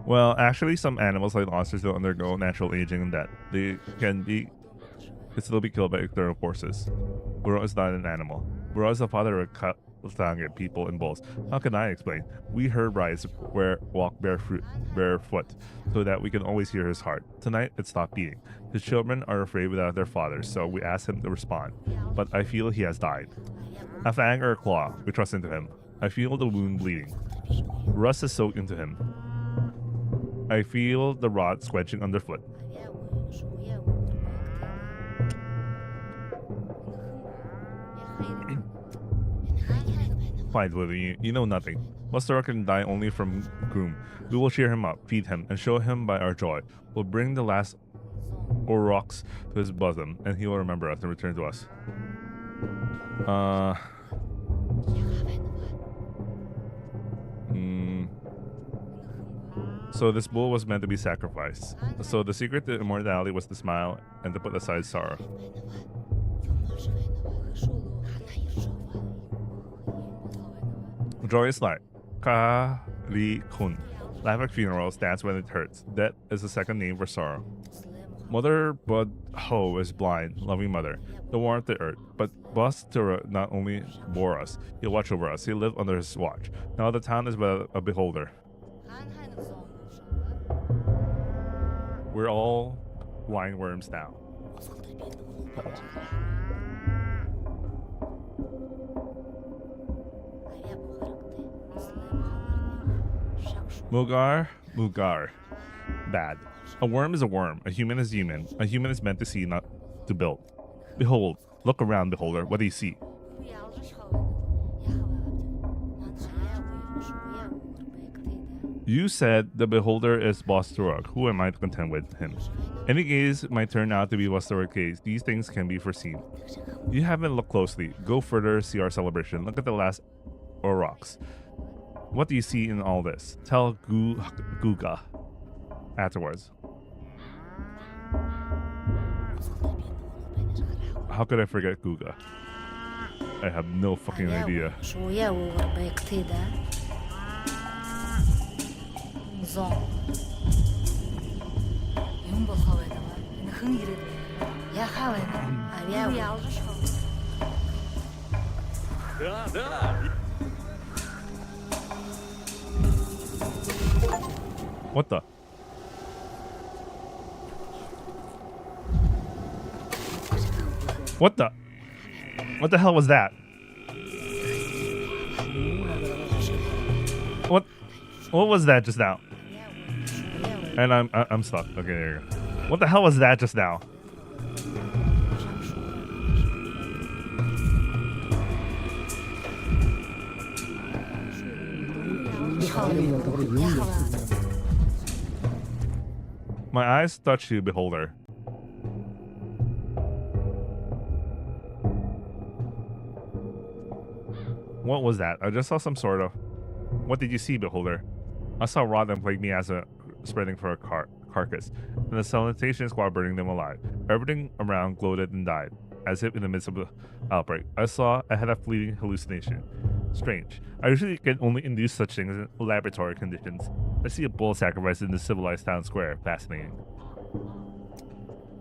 Speaker 2: Well, actually, some animals like monsters don't undergo natural aging and death. They can still be killed by external forces. Buro is not an animal. Buro is the father of Katange, people and bulls. How can I explain? We heard Rise walk barefoot, so that we can always hear his heart. Tonight, it stopped beating. His children are afraid without their fathers, so we asked him to respond. But I feel he has died. A fang or a claw, we trust into him. I feel the wound bleeding. Rust is soaked into him. I feel the rot squelching underfoot. Fine, Willie, you know nothing. Bostara can die only from gloom. We will cheer him up, feed him, and show him by our joy. We'll bring the last Aurochs to his bosom, and he will remember us and return to us. So this bull was meant to be sacrificed. So the secret to immortality was to smile and to put aside sorrow. Joyous light. Ka-ri-kun. Laugh at funerals, dance when it hurts. Death is the second name for sorrow. Mother Bud Ho is blind, loving mother. The warmth the earth. But Boss Tura not only bore us, he'll watch over us. He'll live under his watch. Now the town is but a beholder. We're all blind worms now. Mugar. Bad. A worm is a worm. A human is human. A human is meant to see, not to build. Behold. Look around, beholder. What do you see? You said the beholder is Boss Turok. Who am I to contend with him? Any gaze might turn out to be Boss Turok's gaze. These things can be foreseen. You haven't looked closely. Go further, see our celebration. Look at the last Aurochs. What do you see in all this? Tell Guga afterwards. How could I forget Guga? I have no fucking idea. What the? What the? What the hell was that? What was that just now? And I'm stuck. Okay, there you go. What the hell was that just now? My eyes touch you, beholder. What was that? I just saw some sort of... What did you see, beholder? I saw rot and plague me as a spreading for a carcass, and the sanitation squad burning them alive. Everything around gloated and died, as if in the midst of the outbreak. I had a fleeting hallucination. Strange. I usually can only induce such things in laboratory conditions. I see a bull sacrificed in the civilized town square. Fascinating.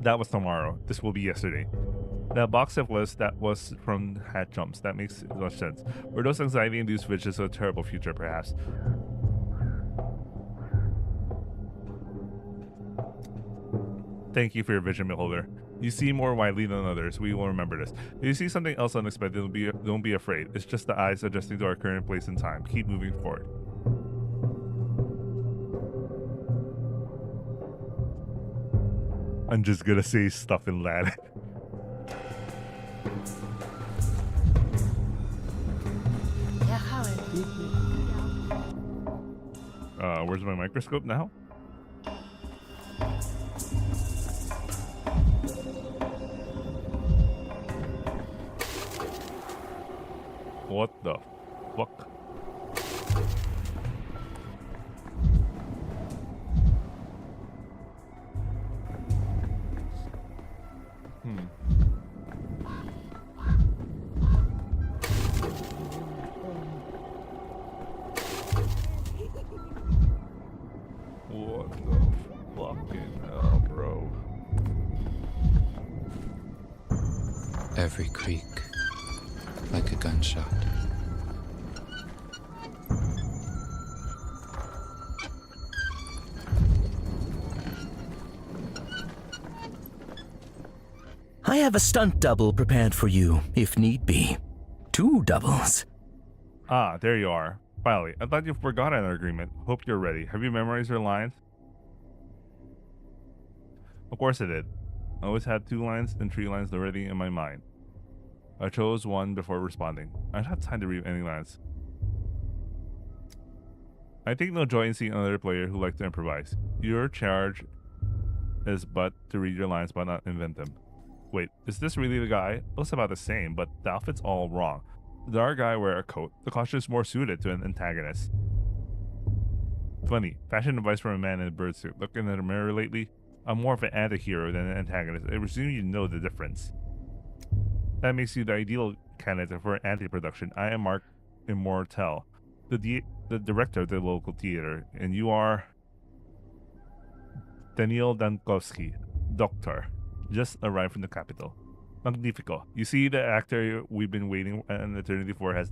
Speaker 2: That was tomorrow. This will be yesterday. That box of lists, that was from hat jumps. That makes much sense. Were those anxiety-induced visions of a terrible future, perhaps? Thank you for your vision, beholder. You see more widely than others. We will remember this. If you see something else unexpected, don't be afraid. It's just the eyes adjusting to our current place in time. Keep moving forward. I'm just gonna say stuff in Latin. Where's my microscope now? What the fuck? What the fucking hell, bro?
Speaker 5: Every creak, like a gunshot.
Speaker 6: I have a stunt double prepared for you, if need be. 2 doubles.
Speaker 2: Ah, there you are. Finally, I thought you forgot our agreement. Hope you're ready. Have you memorized your lines? Of course I did. I always had 2 lines and 3 lines already in my mind. I chose one before responding. I don't have time to read any lines. I take no joy in seeing another player who likes to improvise. Your charge is but to read your lines but not invent them. Wait, is this really the guy? Looks about the same, but the outfit's all wrong. Did our guy wear a coat? The costume is more suited to an antagonist. Funny, fashion advice from a man in a bird suit. Looking in the mirror lately, I'm more of an anti-hero than an antagonist. I presume you know the difference. That makes you the ideal candidate for an anti-production. I am Mark Immortel, the director of the local theater, and you are Danil Dankovsky, doctor, just arrived from the capital. Magnifico. You see, the actor we've been waiting an eternity for has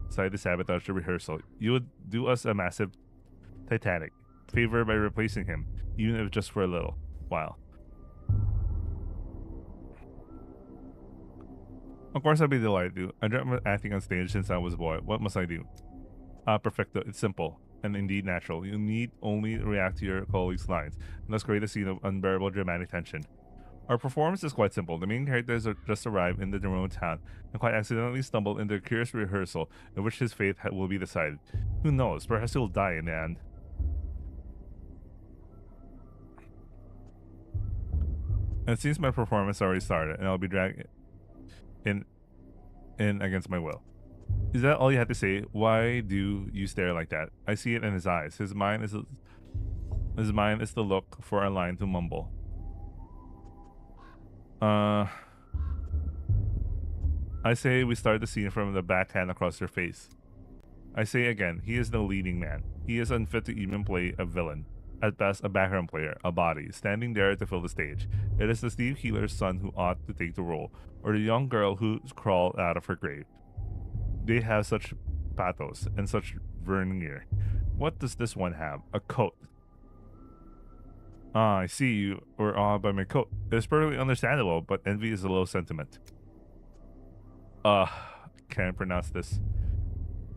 Speaker 2: decided to sabotage the rehearsal. You would do us a massive Titanic favor by replacing him, even if just for a little while. Of course I'd be delighted to. I dreamt of acting on stage since I was a boy. What must I do? Perfecto. It's simple and indeed natural. You need only react to your colleagues' lines, and thus create a scene of unbearable dramatic tension. Our performance is quite simple. The main characters are just arrived in the remote town and quite accidentally stumbled into a curious rehearsal in which his fate will be decided. Who knows? Perhaps he'll die in the end. And it seems my performance already started, and I'll be dragged in against my will. Is that all you had to say? Why do you stare like that? I see it in his eyes. His mind is the look for a line to mumble. I say we start the scene from the backhand across your face. I say again, he is the leading man. He is unfit to even play a villain. At best, a background player, a body, standing there to fill the stage. It is the Steve Healer's son who ought to take the role, or the young girl who crawled out of her grave. They have such pathos and such veneer. What does this one have? A coat. Ah, I see you were awed by my coat. It is perfectly understandable, but envy is a low sentiment. Can't pronounce this.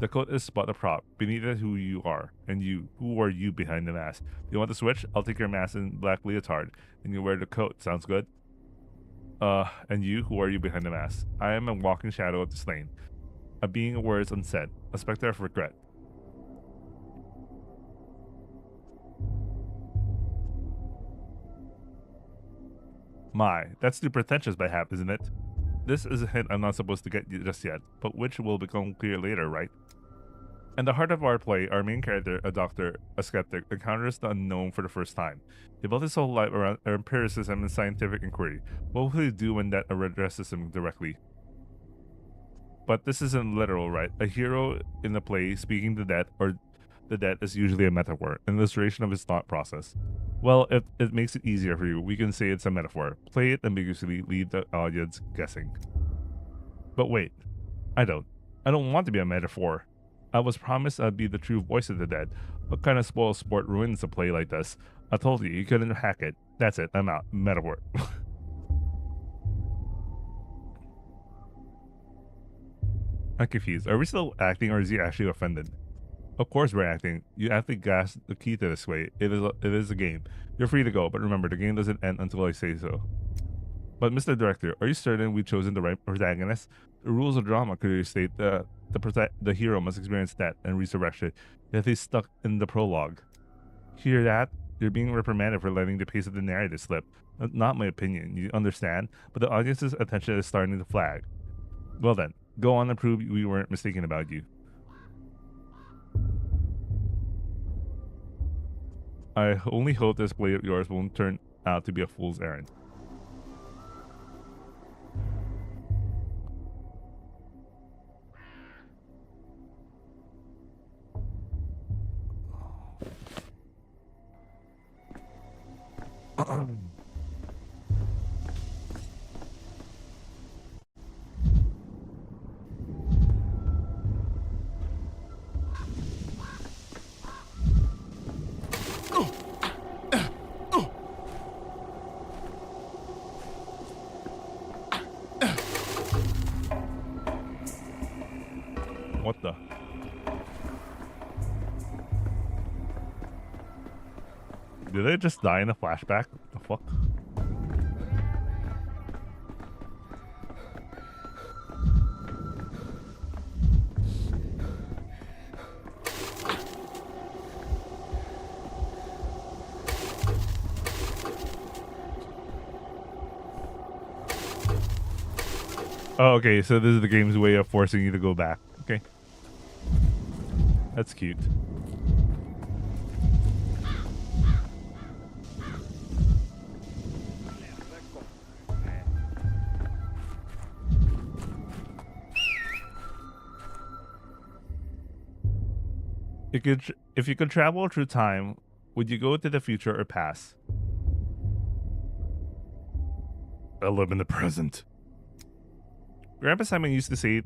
Speaker 2: The coat is but a prop. Beneath it, who you are. And you, who are you behind the mask? You want to switch? I'll take your mask in black leotard, and you wear the coat. Sounds good? And you, who are you behind the mask? I am a walking shadow of the slain. A being of words unsaid. A specter of regret. My, that's too pretentious by half, isn't it? This is a hint I'm not supposed to get just yet, but which will become clear later, right? In the heart of our play, our main character, a doctor, a skeptic, encounters the unknown for the first time. He built his whole life around empiricism and scientific inquiry. What will he do when that addresses him directly? But this isn't literal, right? A hero in the play speaking to death, or the dead, is usually a metaphor, an illustration of his thought process. Well, if it makes it easier for you, we can say it's a metaphor. Play it ambiguously, leave the audience guessing. But wait, I don't want to be a metaphor. I was promised I'd be the true voice of the dead. What kind of spoiled sport ruins a play like this? I told you couldn't hack it. That's it, I'm out. Metaphor. I'm confused. Are we still acting, or is he actually offended? Of course we're acting. You actually guessed the key to this way. It is a game. You're free to go, but remember, the game doesn't end until I say so. But Mr. Director, are you certain we've chosen the right protagonist? The rules of drama clearly state that the hero must experience death and resurrection, yet he's stuck in the prologue. Hear that? You're being reprimanded for letting the pace of the narrative slip. Not my opinion, you understand? But the audience's attention is starting to flag. Well then, go on and prove we weren't mistaken about you. I only hope this play of yours won't turn out to be a fool's errand. What the? Did they just die in a flashback? What the fuck? Oh, okay, so this is the game's way of forcing you to go back. Okay. That's cute. If you could travel through time, would you go to the future or past? I live in the present. Grandpa Simon used to say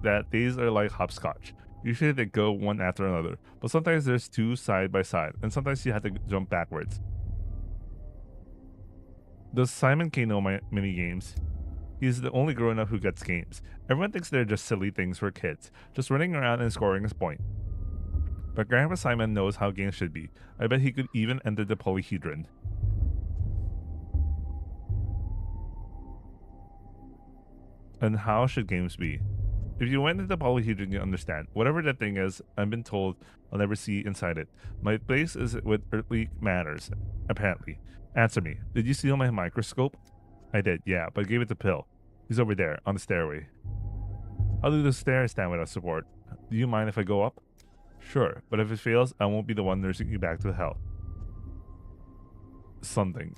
Speaker 2: that days are like hopscotch. Usually they go one after another, but sometimes there's two side by side, and sometimes you have to jump backwards. Does Simon K know my mini games? He's the only grown-up who gets games. Everyone thinks they're just silly things for kids, just running around and scoring a point. But Grandpa Simon knows how games should be. I bet he could even enter the polyhedron. And how should games be? If you went into the polyhedron, you understand. Whatever that thing is, I've been told I'll never see inside it. My place is with earthly matters, apparently. Answer me. Did you steal my microscope? I did, yeah, but I gave it to Pill. He's over there, on the stairway. How do the stairs stand without support? Do you mind if I go up? Sure, but if it fails, I won't be the one nursing you back to hell. Something.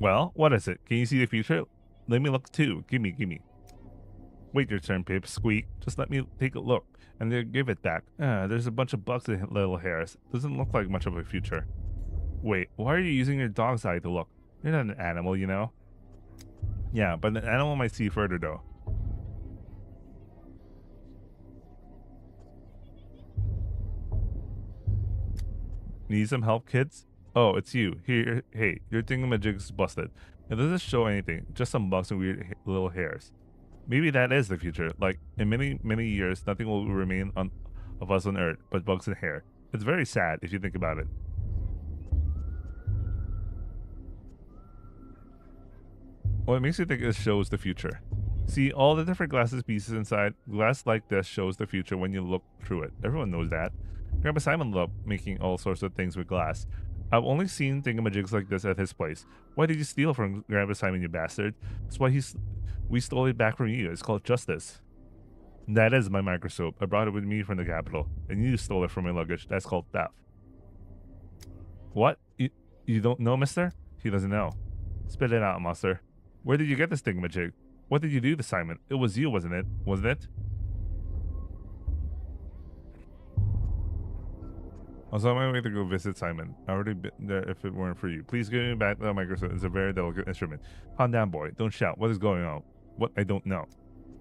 Speaker 2: Well, what is it? Can you see the future? Let me look too. Gimme. Wait your turn, Pip. Squeak. Just let me take a look, and then give it back. There's a bunch of bugs and little hairs. Doesn't look like much of a future. Wait, why are you using your dog's eye to look? You're not an animal, you know? Yeah, but an animal might see further, though. Need some help, kids? Oh, it's you. Here, hey, your thingamajig's busted. It doesn't show anything, just some bugs and weird little hairs. Maybe that is the future. Like, in many years, nothing will remain of us on Earth but bugs and hair. It's very sad if you think about it. What makes you think it shows the future? See, all the different glasses pieces inside. Glass like this shows the future when you look through it. Everyone knows that. Grandpa Simon loved making all sorts of things with glass. I've only seen thingamajigs like this at his place. Why did you steal from Grandpa Simon, you bastard? That's why we stole it back from you. It's called justice. That is my microscope. I brought it with me from the capital, and you stole it from my luggage. That's called theft. What? You don't know, mister? He doesn't know. Spit it out, monster. Where did you get this thingamajig? What did you do to Simon? It was you, wasn't it? Wasn't it? I was on my way to go visit Simon. I already been there if it weren't for you. Please give me back the microphone. It's a very delicate instrument. Calm down, boy. Don't shout. What is going on? What? I don't know.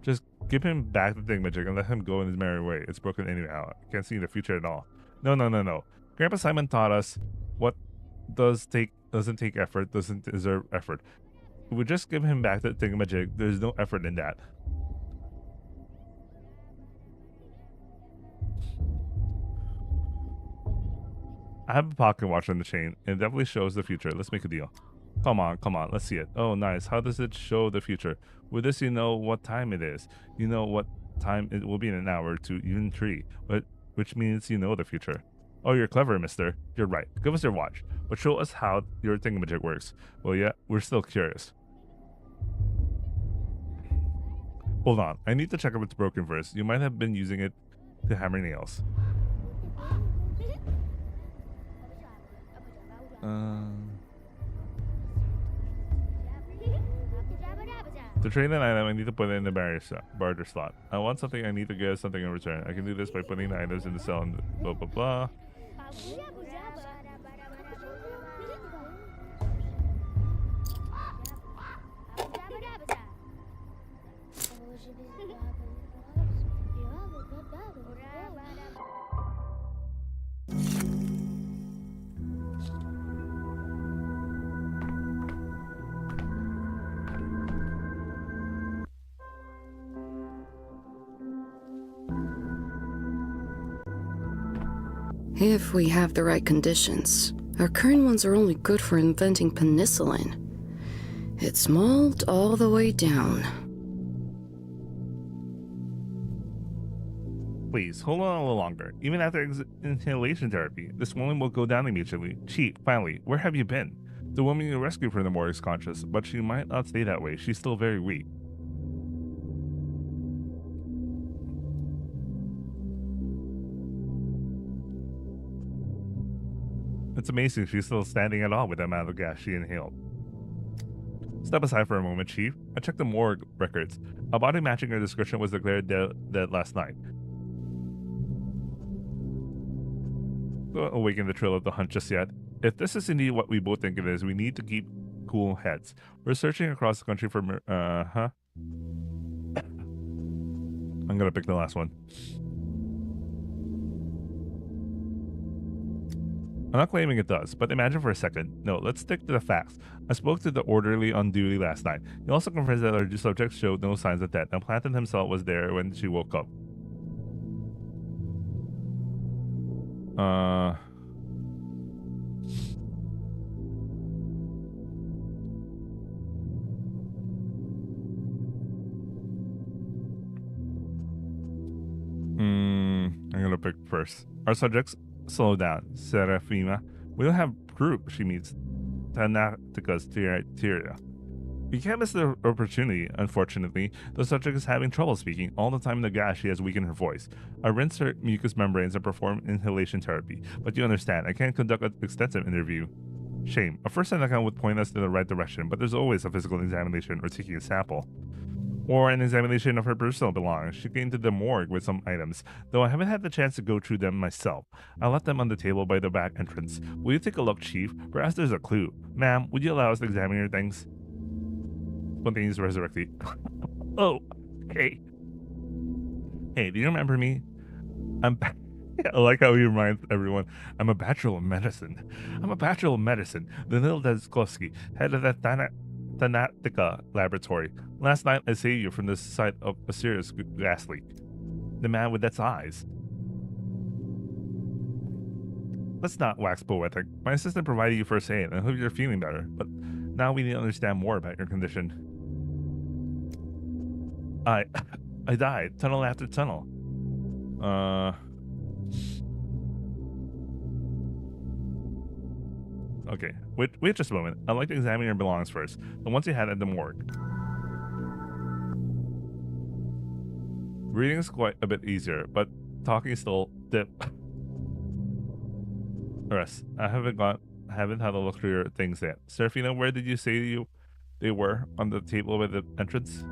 Speaker 2: Just give him back the thingamajig and let him go in his merry way. It's broken anyhow. I can't see the future at all. No. Grandpa Simon taught us what doesn't take effort, doesn't deserve effort. If we just give him back the thingamajig, there's no effort in that. I have a pocket watch on the chain, and it definitely shows the future. Let's make a deal. Come on, let's see it. Oh, nice. How does it show the future? With this, you know what time it is. You know what time it will be in an hour, 2, even 3, which means you know the future. Oh, you're clever, mister. You're right. Give us your watch, but show us how your thingamajig works. Well, yeah, we're still curious. Hold on. I need to check if it's broken first. You might have been using it to hammer nails. To trade an item, I need to put it in the barter slot. I want something, I need to get something in return. I can do this by putting the items in the cell and blah blah blah.
Speaker 7: If we have the right conditions. Our current ones are only good for inventing penicillin. It's mold all the way down.
Speaker 2: Please, hold on a little longer. Even after inhalation therapy, the swelling will go down immediately. Chief, finally, where have you been? The woman you rescued from the morgue is conscious, but she might not stay that way. She's still very weak. It's amazing she's still standing at all with the amount of gas she inhaled. Step aside for a moment, Chief. I checked the morgue records. A body matching her description was declared dead last night. Don't awaken the thrill of the hunt just yet. If this is indeed what we both think it is, we need to keep cool heads. We're searching across the country for I'm gonna pick the last one. I'm not claiming it does, but imagine for a second. No, let's stick to the facts. I spoke to the orderly on duty last night. He also confirmed that our subject showed no signs of death, and Planton himself was there when she woke up. I'm gonna pick first. Our subjects slow down, Serafima. We don't have group, she meets Tanatika's Tyria. We can't miss the opportunity, unfortunately. The subject is having trouble speaking. All the time in the gas, she has weakened her voice. I rinse her mucous membranes and perform inhalation therapy. But you understand, I can't conduct an extensive interview. Shame. A first-hand account would point us in the right direction, but there's always a physical examination or taking a sample. Or an examination of her personal belongings. She came to the morgue with some items, though I haven't had the chance to go through them myself. I left them on the table by the back entrance. Will you take a look, Chief? Perhaps there's a clue. Ma'am, would you allow us to examine your things? Spontaneous resurrected. Oh, hey. Hey, do you remember me? I like how he reminds everyone, I'm a bachelor of medicine. Danil Dankovsky, head of the Thanatica laboratory. Last night, I saved you from the site of a serious gas leak. The man with death's eyes. Let's not wax poetic. My assistant provided you first aid, and I hope you're feeling better. But now we need to understand more about your condition. I died, tunnel after tunnel. Okay, wait just a moment. I'd like to examine your belongings first. The ones you had at the morgue. Reading is quite a bit easier, but talking is still dip. Rest. I haven't had a look through your things yet. Serafina, where did you say they were? On the table by the entrance?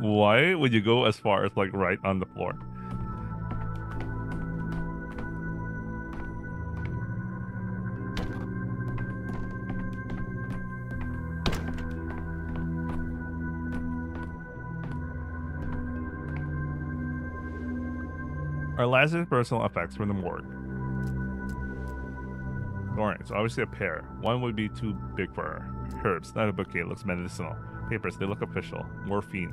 Speaker 2: Why would you go as far as like right on the floor? Our lasting personal effects from the morgue. Alright, so obviously a pair. One would be too big for her. Herbs, not a bouquet, looks medicinal. Papers, they look official. Morphine.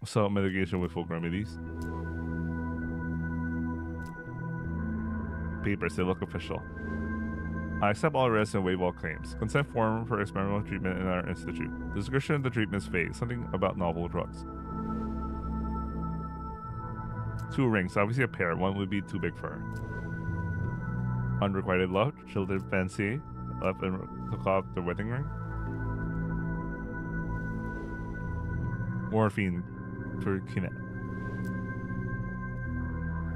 Speaker 2: So mitigation with folk remedies. Papers, they look official. I accept all risks and waive all claims. Consent form for experimental treatment in our institute. The description of the treatment is vague, something about novel drugs. 2 rings, obviously a pair. One would be too big for her. Unrequited love, children fancy, left and took off the wedding ring. Morphine for Kinet.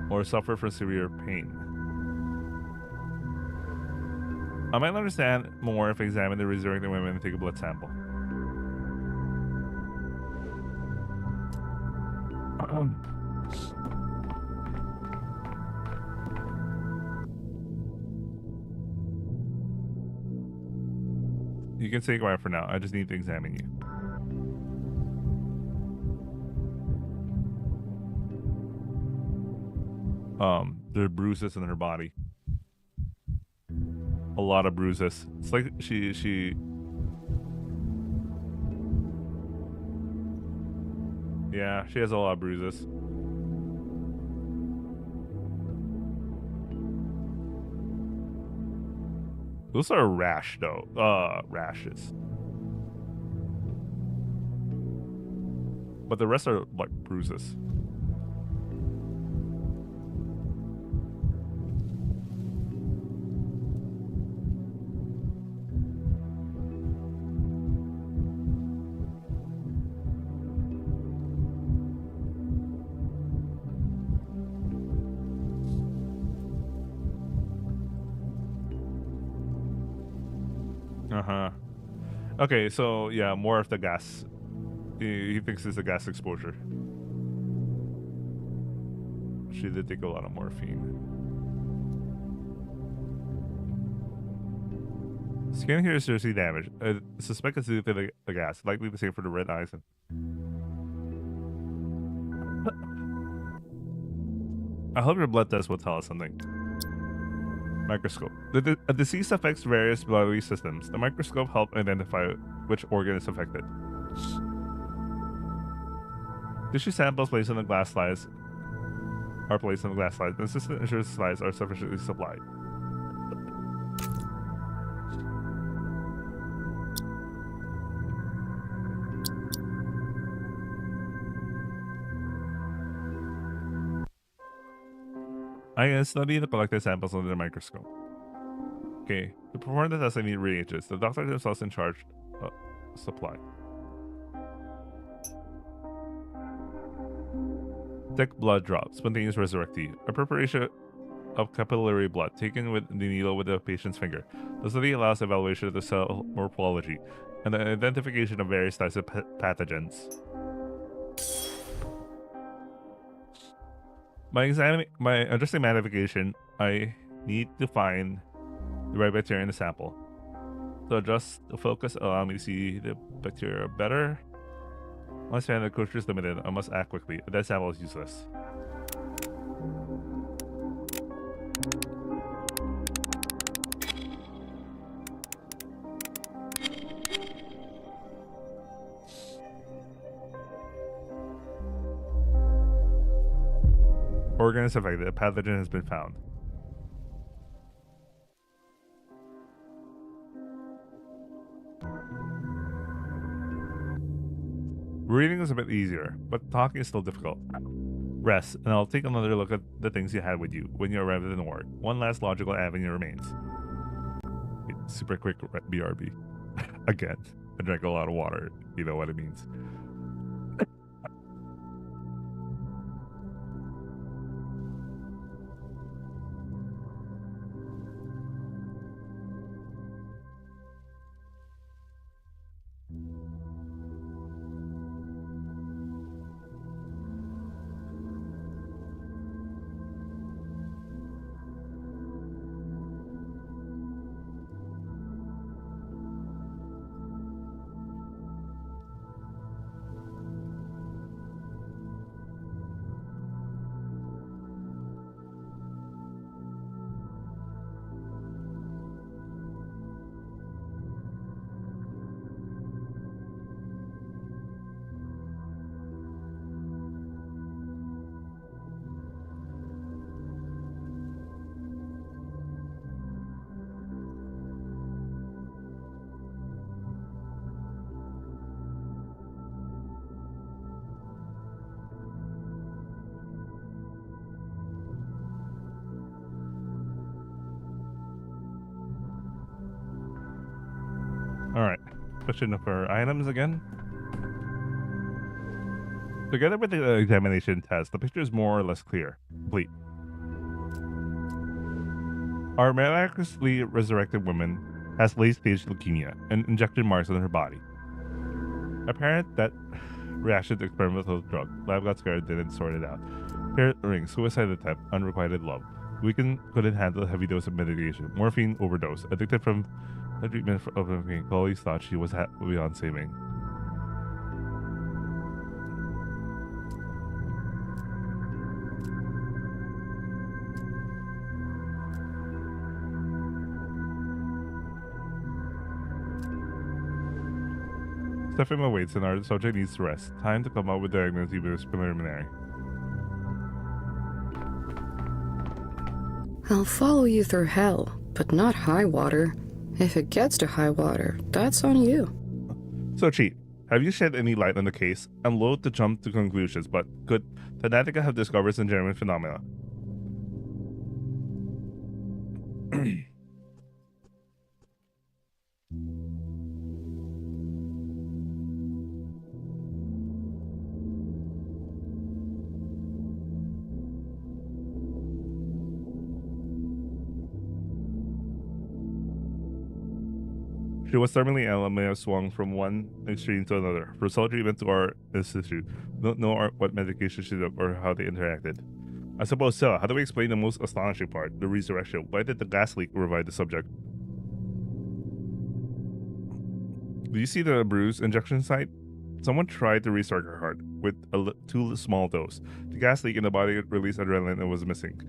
Speaker 2: Or suffer from severe pain. I might understand more if I examine the resurrected women and take a blood sample. You can say quiet for now. I just need to examine you. There are bruises in her body. A lot of bruises. It's like she yeah, she has a lot of bruises. Those are rashes. But the rest are like bruises. Okay, so yeah, more of the gas. He thinks it's a gas exposure. She did take a lot of morphine. Skin here is seriously damaged. I suspect it's due to the gas. Likely the same for the red eyes. I hope your blood test will tell us something. Microscope. A disease affects various bodily systems. The microscope helps identify which organ is affected. Tissue samples placed on the glass slides are placed on the glass slides. The assistant ensures the slides are sufficiently supplied. I can study the collected samples under the microscope. Okay, to perform the test I need reagents. The doctor himself in charge of supply. Thick blood drops, spontaneous resurrectee. A preparation of capillary blood taken with the needle with the patient's finger. The study allows evaluation of the cell morphology and the identification of various types of pathogens. By addressing magnification, I need to find the right bacteria in the sample. To adjust the focus, allow me to see the bacteria better. Once found the culture is limited, I must act quickly. That sample is useless. Organ is affected. A pathogen has been found. Reading is a bit easier, but talking is still difficult. Rest, and I'll take another look at the things you had with you when you arrived at the ward. One last logical avenue remains. Super quick BRB. Again, I drank a lot of water. You know what it means. Alright, question for items again. Together with the examination test, the picture is more or less clear. Complete. Our miraculously resurrected woman has late-stage leukemia and injection marks on her body. Apparent that reaction to experimental drug. Lab got scared, didn't sort it out. Hair ring, suicide attempt, unrequited love. Weakened, couldn't handle a heavy dose of medication. Morphine overdose. Addicted from the treatment of morphine. Colleagues thought she was beyond saving. Steppe awaits and our subject needs to rest. Time to come up with diagnosis even if it's preliminary.
Speaker 7: I'll follow you through hell, but not high water. If it gets to high water, that's on you.
Speaker 2: So, Cheat, have you shed any light on the case? I'm loath to jump to conclusions, but could Fanatica have discovered some genuine phenomena? She was terminally ill and may have swung from one extreme to another. For sole treatment to our institute, don't know what medication she took or how they interacted. I suppose so. How do we explain the most astonishing part, the resurrection? Why did the gas leak revive the subject? Do you see the bruise injection site? Someone tried to restart her heart with a too small dose. The gas leak in the body released adrenaline and was missing.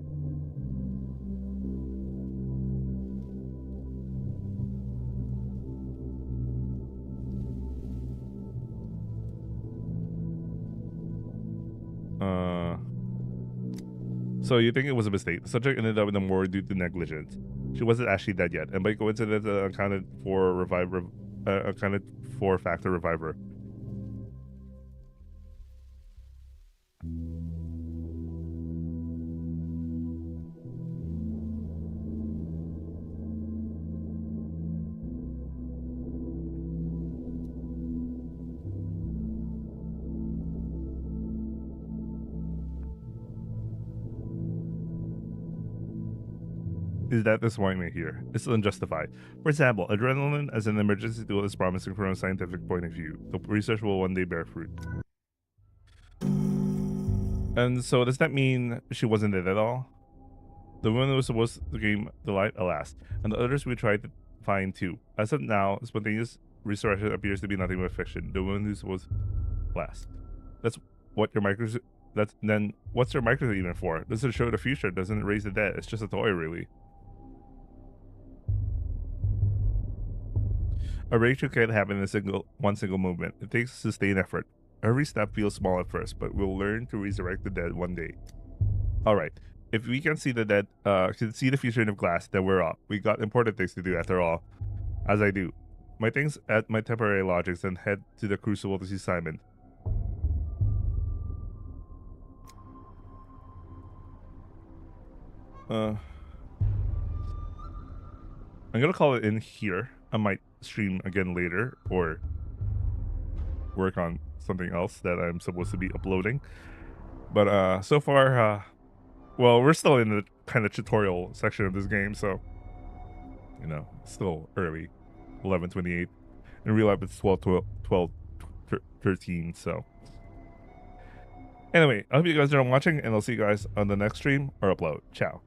Speaker 2: So you think it was a mistake? The subject ended up in the morgue due to negligence. She wasn't actually dead yet, and by coincidence, accounted for factor reviver. Is that disappointment here? It's unjustified. For example, adrenaline as an emergency tool is promising from a scientific point of view. The research will one day bear fruit. And so does that mean she wasn't dead at all? The woman who was supposed to gain the light, alas, and the others we tried to find too. As of now, spontaneous resurrection appears to be nothing but fiction. The woman who's supposed to last. That's what your microscope. Then what's your microscope even for? Doesn't show the future. Doesn't raise the dead. It's just a toy, really. A breakthrough can't happen in one single movement. It takes sustained effort. Every step feels small at first, but we'll learn to resurrect the dead one day. Alright, if we can see the dead, can see the future in glass, then we're off. We got important things to do after all. As I do. My things at my temporary lodgings and head to the crucible to see Simon. I'm gonna call it in here. I might stream again later or work on something else that I'm supposed to be uploading. But so far, well, we're still in the kind of tutorial section of this game, so you know, still early, 11:28. In real life, it's 12:13. So anyway, I hope you guys are watching, and I'll see you guys on the next stream or upload. Ciao.